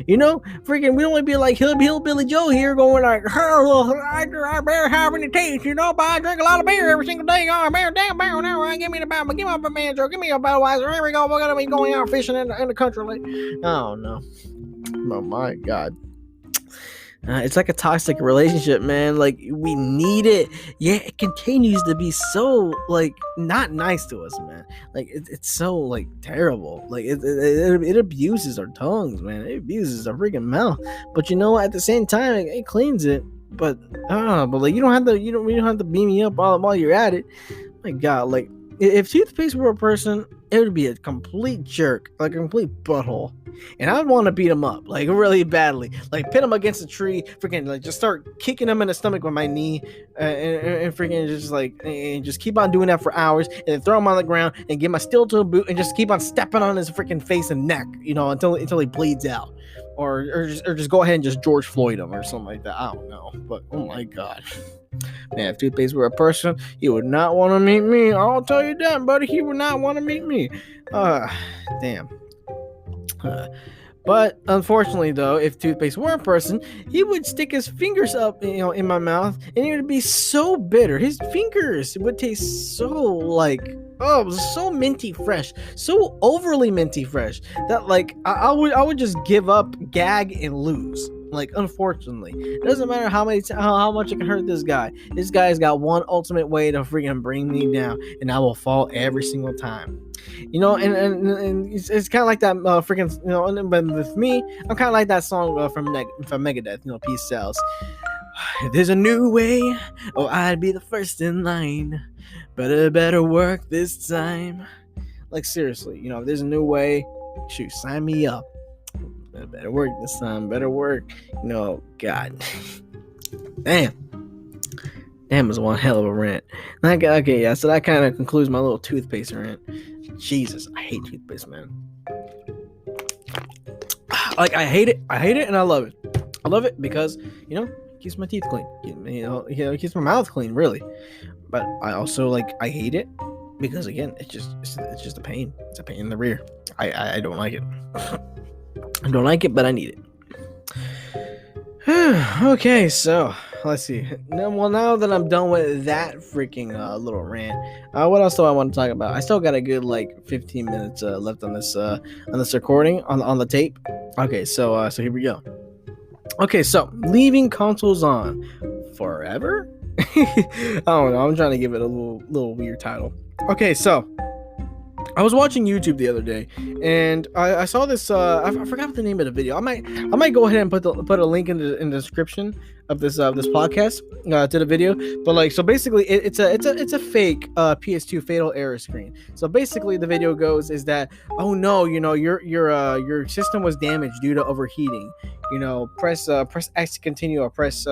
A: Freaking, we don't want to be like Hillbilly Joe here going like, I better have any teeth, but I drink a lot of beer every single day. Oh, beer, damn, beer, now give me a Banjo, give me a Budweiser. Here we go, we're gonna be going out fishing in the country. Like, oh no, oh my god. It's like a toxic relationship, man. Like, we need it. Yeah, it continues to be so, like, not nice to us, man. Like, it's so, like, terrible. Like, it abuses our tongues, man. It abuses our freaking mouth. But at the same time, it cleans it. But like, you don't have to beam me up while you're at it. My god, like, if toothpaste were a person, it would be a complete jerk, like a complete butthole. And I'd want to beat him up, like, really badly. Like, pin him against a tree, freaking, like, just start kicking him in the stomach with my knee, and freaking just keep on doing that for hours, and then throw him on the ground, and get my steel-toe boot, and just keep on stepping on his freaking face and neck, until he bleeds out. Or just go ahead and just George Floyd him or something like that. I don't know. But, oh my god. Man, if toothpaste were a person, he would not want to meet me. I'll tell you that, buddy. He would not want to meet me. Damn. But unfortunately, though, if toothpaste were a person, he would stick his fingers up, in my mouth, and it would be so bitter. His fingers would taste so so minty fresh, so overly minty fresh that, like, I would just give up, gag, and lose. Like, unfortunately, it doesn't matter how much it can hurt this guy. This guy's got one ultimate way to freaking bring me down, and I will fall every single time. And it's kind of like that freaking, but with me, I'm kind of like that song from Megadeth, Peace Sells. If there's a new way, I'd be the first in line. Better work this time. Like, seriously, if there's a new way, shoot, sign me up. Better work this time. Better work. God. Damn. Damn, was one hell of a rant. Okay, yeah, so that kind of concludes my little toothpaste rant. Jesus, I hate toothpaste, man. Like, I hate it, and I love it. I love it because, it keeps my teeth clean. It keeps my mouth clean, really. But I also, I hate it because, again, it's just a pain. It's a pain in the rear. I don't like it. I don't like it, but I need it. Okay, so let's see. Now that I'm done with that freaking little rant, what else do I want to talk about? I still got a good 15 minutes left on this recording on the tape. Okay, so here we go. Okay, so leaving consoles on forever. I don't know. I'm trying to give it a little weird title. Okay, so I was watching YouTube the other day, and I saw this. I forgot the name of the video. I might go ahead and put a link in the description of this podcast to the video. But so basically, it's a fake PS2 fatal error screen. So basically, the video goes is that, oh no, your system was damaged due to overheating. Press X to continue, or press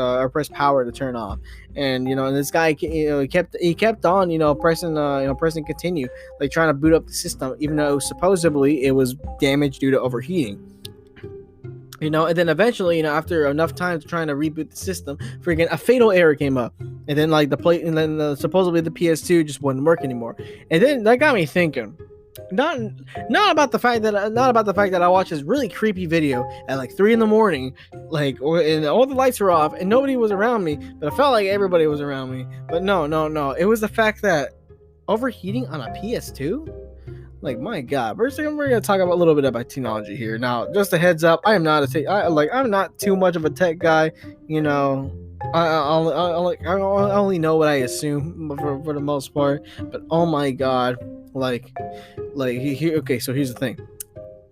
A: power to turn off. And and this guy he kept on pressing continue, trying to boot up the system, even though supposedly it was damaged due to overheating. And then eventually, after enough time trying to reboot the system, freaking a fatal error came up, and then supposedly the PS2 just wouldn't work anymore. And then that got me thinking. Not about the fact that I watched this really creepy video at 3 a.m, and all the lights were off and nobody was around me, but I felt like everybody was around me. But no, it was the fact that overheating on a PS2. My God, first thing we're gonna talk about a little bit about technology here. Now, just a heads up, I'm not too much of a tech guy. I only know what I assume for the most part. But oh my God. Okay, so here's the thing.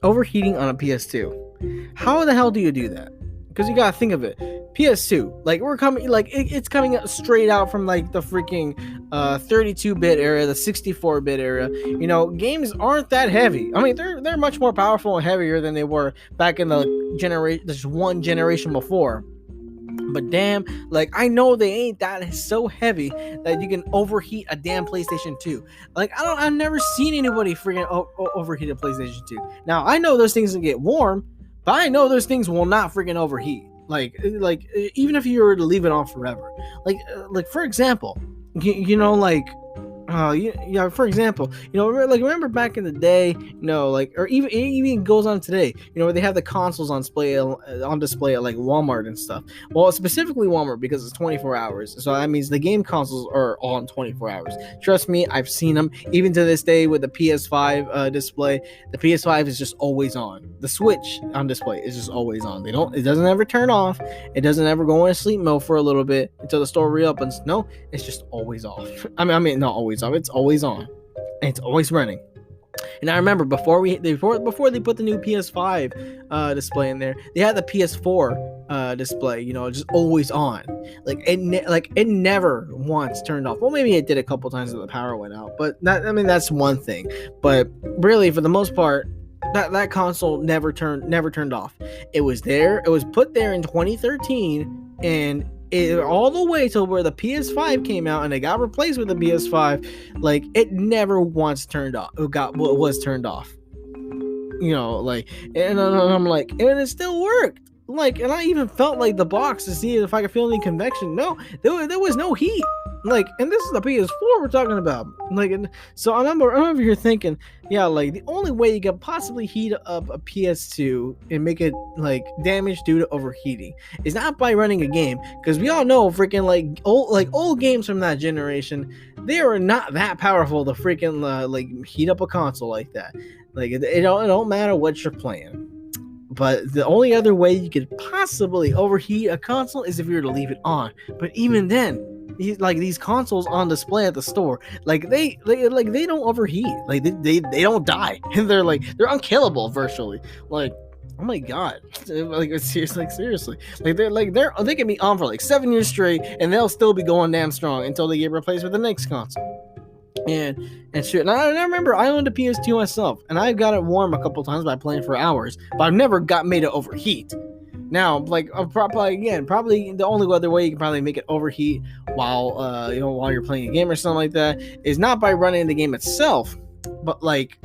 A: Overheating on a PS2. How the hell do you do that? Because you gotta think of it. PS2, we're coming, it's coming straight out from the freaking 32-bit era, the 64-bit era. Games aren't that heavy. I mean, they're much more powerful and heavier than they were back in this one generation before. But damn, I know they ain't that so heavy that you can overheat a damn PlayStation 2. I've never seen anybody freaking overheat a PlayStation 2. Now, I know those things can get warm, but I know those things will not freaking overheat. Even if you were to leave it on forever. For example, for example, remember back in the day, or even goes on today, where they have the consoles on display at Walmart and stuff. Well, specifically Walmart, because it's 24 hours. So that means the game consoles are on 24 hours. Trust me, I've seen them. Even to this day with the PS5 display, the PS5 is just always on. The Switch on display is just always on. It doesn't ever turn off. It doesn't ever go into sleep mode for a little bit until the store reopens. No, it's just always off. I mean, not always off. It's always on, and it's always running. And I remember before they put the new PS5 display in there, they had the PS4 display, just always on. It never once turned off. Well, maybe it did a couple times when the power went out, but that's one thing. But really, for the most part, that console never turned off. It was there. It was put there in 2013, and all the way till where the PS5 came out and it got replaced with the PS5, it never once turned off. Was turned off. And I'm and it still worked. And I even felt the box to see if I could feel any convection. No, there was no heat. And this is the PS4 we're talking about. So I'm over here thinking, yeah, the only way you could possibly heat up a PS2 and make it damage due to overheating is not by running a game, because we all know freaking old games from that generation, they are not that powerful to freaking heat up a console like that. It don't matter what you're playing. But the only other way you could possibly overheat a console is if you were to leave it on. But even then, these consoles on display at the store, they don't overheat. They don't die. And they're unkillable virtually. Oh my God. Seriously. They can be on for 7 years straight and they'll still be going damn strong until they get replaced with the next console. And shit. And I remember I owned a PS2 myself, and I got it warm a couple times by playing for hours, but I've never got made to overheat. Now, like probably again, probably the only other way you can probably make it overheat while while you're playing a game or something like that is not by running the game itself, but like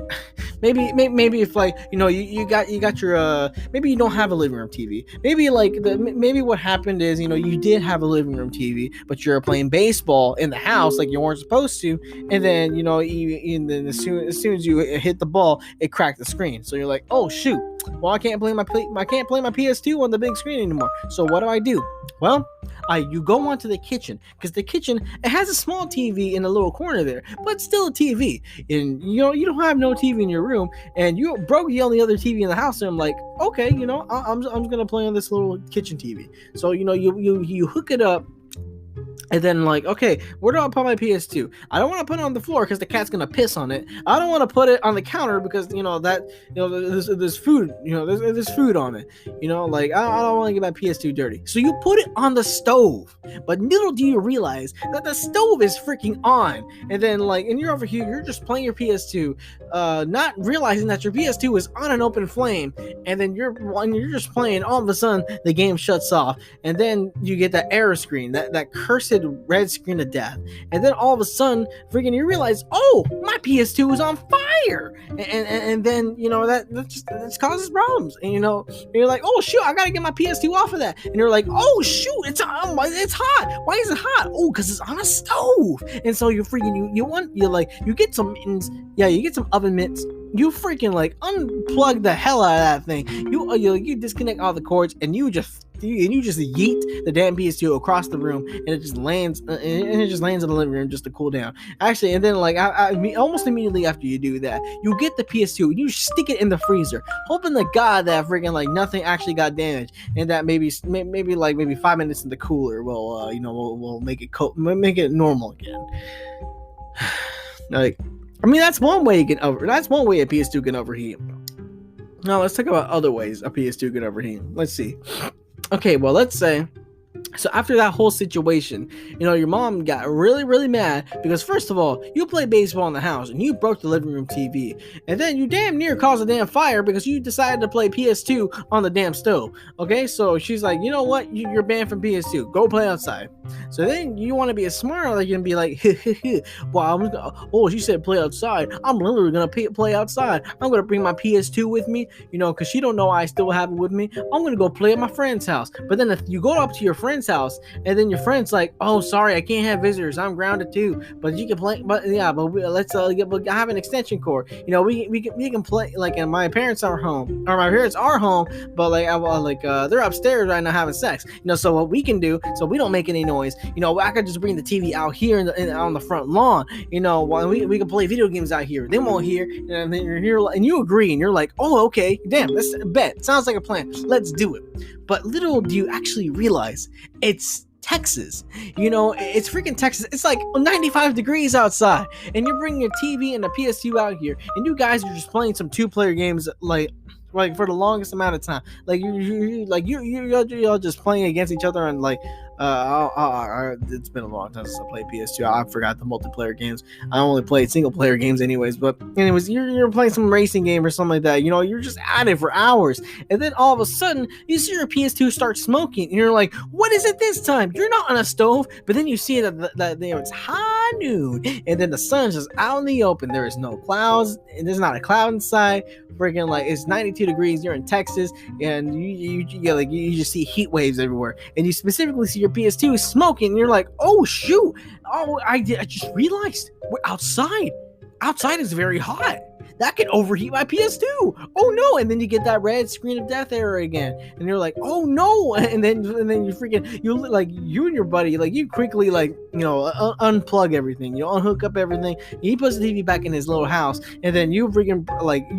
A: maybe if like you got your maybe you don't have a living room TV. Maybe what happened is you did have a living room TV, but you're playing baseball in the house like you weren't supposed to, and then and then as soon as you hit the ball, it cracked the screen. So you're like, oh shoot, well I can't play my PS2 on the big screen anymore. So what do? Well, you go onto the kitchen, because the kitchen, it has a small TV in a little corner there, but still a TV. And you don't have no TV in your room, and you broke the only other TV in the house. And I'm like, okay, I'm gonna play on this little kitchen TV. So you hook it up. And then like, okay, where do I put my PS2? I don't want to put it on the floor because the cat's gonna piss on it. I don't want to put it on the counter because there's food, there's food on it. Like I don't want to get my PS2 dirty. So you put it on the stove. But little do you realize that the stove is freaking on. And then and you're over here, you're just playing your PS2, not realizing that your PS2 is on an open flame. And then you're just playing, all of a sudden the game shuts off, and then you get that error screen, that cursed red screen of death. And then all of a sudden freaking you realize, oh, my PS2 is on fire, and then that causes problems. And you're like, oh shoot, I gotta get my PS2 off of that. And you're like, oh shoot, it's hot. Why is it hot? Oh, because it's on a stove. And so you get some mittens. Yeah, you get some oven mitts. You freaking unplug the hell out of that thing. You disconnect all the cords, and you just yeet the damn PS2 across the room, and it just lands in the living room just to cool down. Actually, and then almost immediately after you do that, you get the PS2 and you stick it in the freezer, hoping to God that freaking nothing actually got damaged, and that maybe 5 minutes in the cooler will make it normal again. That's one way a PS2 can overheat. Now let's talk about other ways a PS2 can overheat. Let's see. Okay, well, let's say, so after that whole situation, your mom got really, really mad because, first of all, you play baseball in the house and you broke the living room TV. And then you damn near caused a damn fire because you decided to play PS2 on the damn stove. Okay, so she's like, you know what? You're banned from PS2. Go play outside. So then you want to be a smart, like, and be like, well, she said play outside. I'm literally going to play outside. I'm going to bring my PS2 with me, because she don't know I still have it with me. I'm going to go play at my friend's house. But then if you go up to your friend's house, and then your friend's like, oh, sorry, I can't have visitors. I'm grounded too. But you can play. But let's I have an extension cord. We can play, and my parents are home, but they're upstairs right now having sex. So what we can do, so we don't make any noise. I could just bring the TV out here on the front lawn. While we can play video games out here. They won't hear, and then you're here, and you agree, and you're like, oh, okay, damn, let's bet. Sounds like a plan. Let's do it. But little do you actually realize, it's Texas. It's freaking Texas. It's 95 degrees outside, and you're bringing your TV and a PS2 out here, and you guys are just playing some 2-player games for the longest amount of time. You're just playing against each other, and it's been a long time since I played PS2. I forgot the multiplayer games. I only played single player games anyways. But anyways, you're playing some racing game or something like that. You're just at it for hours, and then all of a sudden you see your PS2 start smoking, and you're like, what is it this time? You're not on a stove. But then you see that it's high noon, and then the sun's just out in the open. There is no clouds, and there's not a cloud inside. Freaking it's 92 degrees. You're in Texas, and you just see heat waves everywhere, and you specifically see your PS2 smoking, and you're like, oh shoot, I just realized we're outside. Outside is very hot. That could overheat my PS2. Oh no! And then you get that red screen of death error again, and you're like, oh no! And then you freaking you and your buddy you quickly unplug everything, unhook up everything. He puts the TV back in his little house, and then you freaking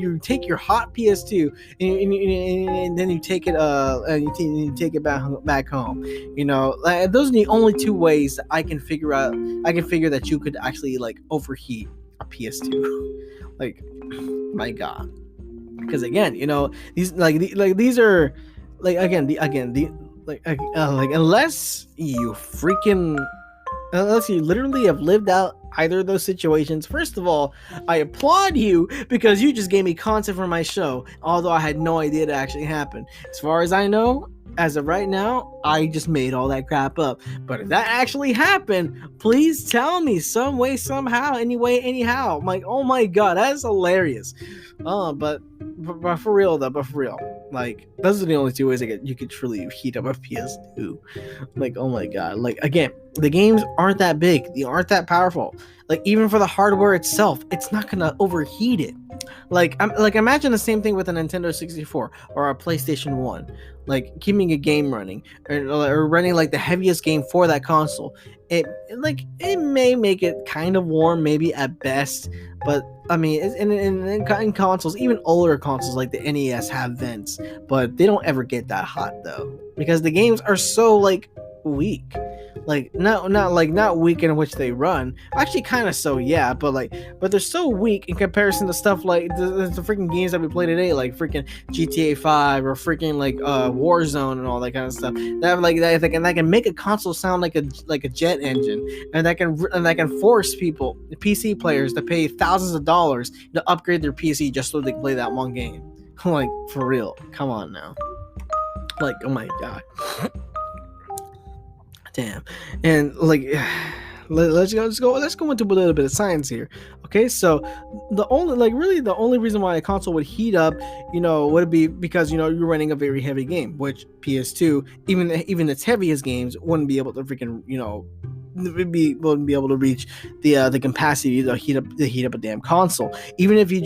A: you take your hot PS2 and then you take it and you take it back home. Those are the only two ways that I can figure that you could actually overheat a PS2. My God, because again, these these are unless you literally have lived out either of those situations, first of all, I applaud you because you just gave me content for my show, although I had no idea it actually happened. As far as I know, as of right now, I just made all that crap up. But if that actually happened, please tell me some way, somehow, anyway, anyhow. I'm like, oh my god, that is hilarious. But for real though, like those are the only two ways you could truly heat up a PS2. Like, oh my god, like again, the games aren't that big, they aren't that powerful. Like even for the hardware itself, it's not gonna overheat it. Like imagine the same thing with a Nintendo 64 or a PlayStation 1. Like keeping a game running or running like the heaviest game for that console. It may make it kind of warm, maybe at best, but I mean, in consoles, even older consoles like the NES have vents, but they don't ever get that hot though because the games are so like weak. Like not weak in which they run. Actually, kind of so, yeah. But they're so weak in comparison to stuff like the freaking games that we play today, like freaking GTA 5 or freaking like Warzone and all that kind of stuff. That can make a console sound like a jet engine, and that can force people, PC players, to pay thousands of dollars to upgrade their PC just so they can play that one game. Like for real, come on now. Like, oh my god. Damn. And like let's go into a little bit of science here. Okay, so the only reason why a console would heat up, would be because you're running a very heavy game, which PS2, even its heaviest games wouldn't be able to freaking wouldn't be able to reach the capacity to heat up a damn console, even if you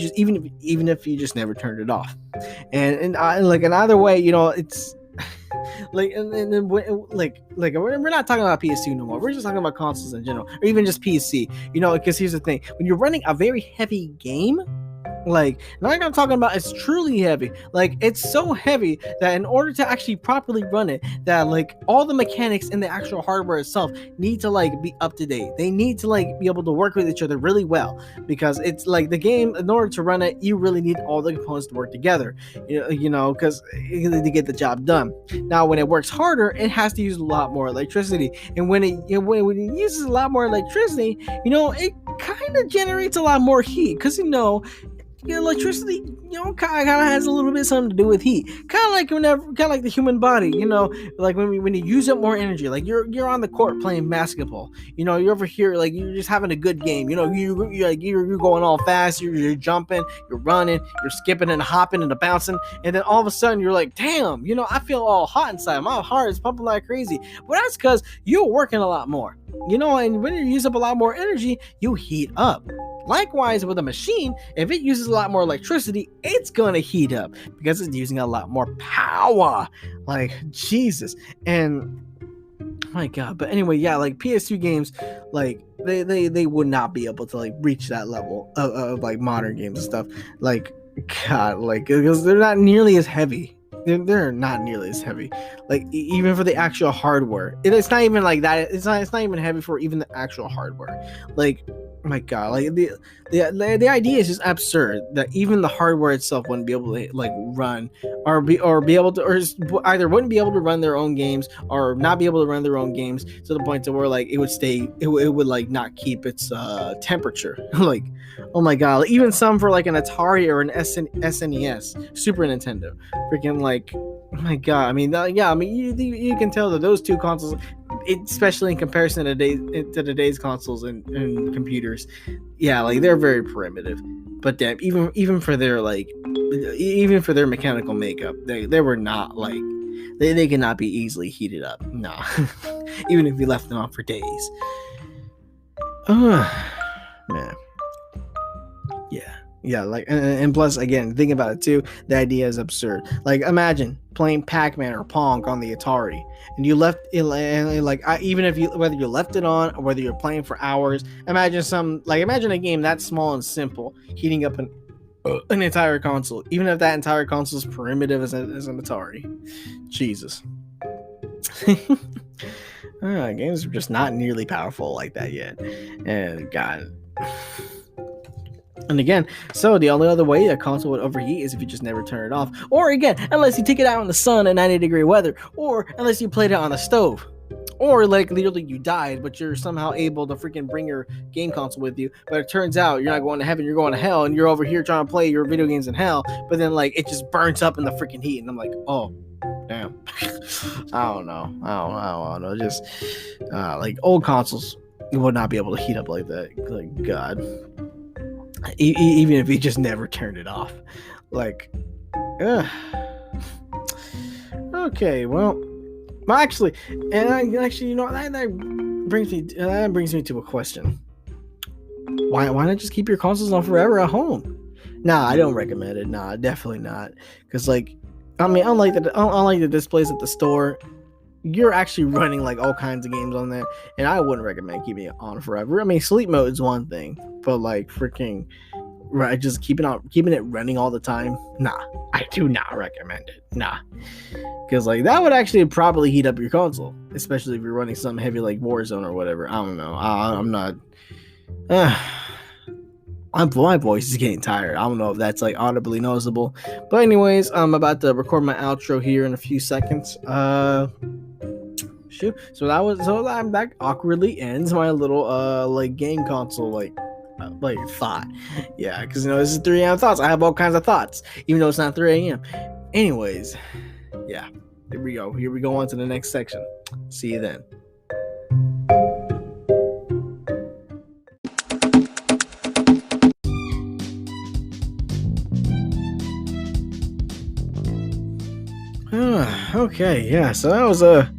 A: just never turned it off. And either way, it's we're not talking about PS2 no more. We're just talking about consoles in general, or even just PC. Because here's the thing: when you're running a very heavy game, like, not I'm talking about it's truly heavy. Like, it's so heavy that in order to actually properly run it, that like all the mechanics in the actual hardware itself need to like be up to date. They need to like be able to work with each other really well, because it's like the game, in order to run it, you really need all the components to work together. Because to get the job done. Now, when it works harder, it has to use a lot more electricity, and when it uses a lot more electricity, it kind of generates a lot more heat, because electricity, kind of has a little bit something to do with heat. Kind of like the human body, like when you use up more energy, like you're on the court playing basketball, you're over here, like you're just having a good game, you're going all fast, you're jumping, you're running, you're skipping and hopping and bouncing, and then all of a sudden you're like, damn, I feel all hot inside, my heart is pumping like crazy. Well, that's because you're working a lot more, and when you use up a lot more energy, you heat up. Likewise, with a machine, if it uses a lot more electricity, it's gonna heat up because it's using a lot more power. Like, Jesus. And my god. But anyway, yeah, like PS2 games, like they would not be able to like reach that level of like modern games and stuff. Like, god, like, because they're not nearly as heavy. They're not nearly as heavy, like even for the actual hardware. It's not even like that. It's not even heavy for even the actual hardware. Like, my god, like the idea is just absurd that even the hardware itself wouldn't be able to like run or be able to, or either wouldn't be able to run their own games or not be able to run their own games to the point to where like it would like not keep its temperature. Like, oh my god, like, even some for like an Atari or an SNES, Super Nintendo, freaking like, oh my god. I mean, you can tell that those two consoles, especially in comparison to today's consoles and computers, yeah, like they're very primitive. But damn, even for their mechanical makeup, they were not like they cannot be easily heated up. No, even if you left them on for days. Man. Yeah, like, and plus, again, think about it too, the idea is absurd. Like, imagine playing Pac-Man or Pong on the Atari, and you left it, and like, even if whether you left it on or whether you're playing for hours, imagine a game that small and simple heating up an entire console, even if that entire console is primitive as an Atari. Jesus. Games are just not nearly powerful like that yet, and God. And again, so the only other way a console would overheat is if you just never turn it off, or again, unless you take it out in the sun at 90-degree weather, or unless you played it on the stove. Or like literally you died, but you're somehow able to freaking bring your game console with you. But it turns out you're not going to heaven, you're going to hell, and you're over here trying to play your video games in hell. But then like it just burns up in the freaking heat, and I'm like, oh, damn. I don't know. Just like old consoles, you would not be able to heat up like that. Like God, even if you just never turned it off. Like, okay, well. Actually, you know, that brings me to a question. Why not just keep your consoles on forever at home? Nah, I don't recommend it. Nah, definitely not. Because like, I mean, unlike the displays at the store, you're actually running like all kinds of games on there, and I wouldn't recommend keeping it on forever. I mean, sleep mode is one thing, but like freaking, right, just keeping it running all the time. Nah, I do not recommend it. Nah. Because like that would actually probably heat up your console, especially if you're running something heavy like Warzone or whatever. I don't know. I'm not. My voice is getting tired. I don't know if that's like audibly noticeable, but anyways, I'm about to record my outro here in a few seconds. Shoot. So that awkwardly ends my little like game console like thought. Yeah, because you know this is 3 a.m. thoughts. I have all kinds of thoughts, even though it's not 3 a.m. Anyways, yeah. Here we go on to the next section. See you then. Okay, yeah. So that was a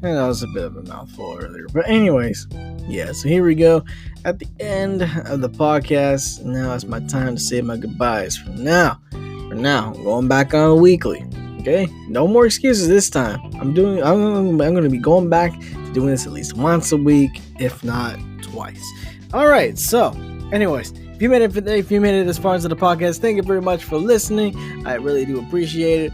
A: bit of a mouthful earlier, but anyways, yeah. So here we go at the end of the podcast. Now it's my time to say my goodbyes. For now, I'm going back on a weekly. Okay, no more excuses this time. I'm going to be going back to doing this at least once a week, if not twice. All right. So, anyways, if you made it this far into the podcast, thank you very much for listening. I really do appreciate it.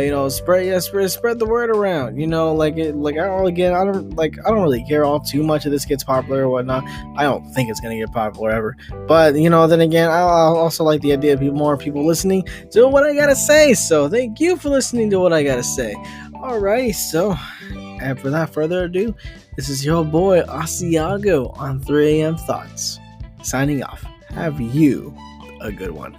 A: You know, spread the word around. You know, I don't really care all too much if this gets popular or whatnot. I don't think it's gonna get popular ever. But you know, then again, I also like the idea of more people listening to what I gotta say. So thank you for listening to what I gotta say. Alrighty, so and without further ado, this is your boy Asiago on 3 a.m. Thoughts. Signing off. Have you a good one.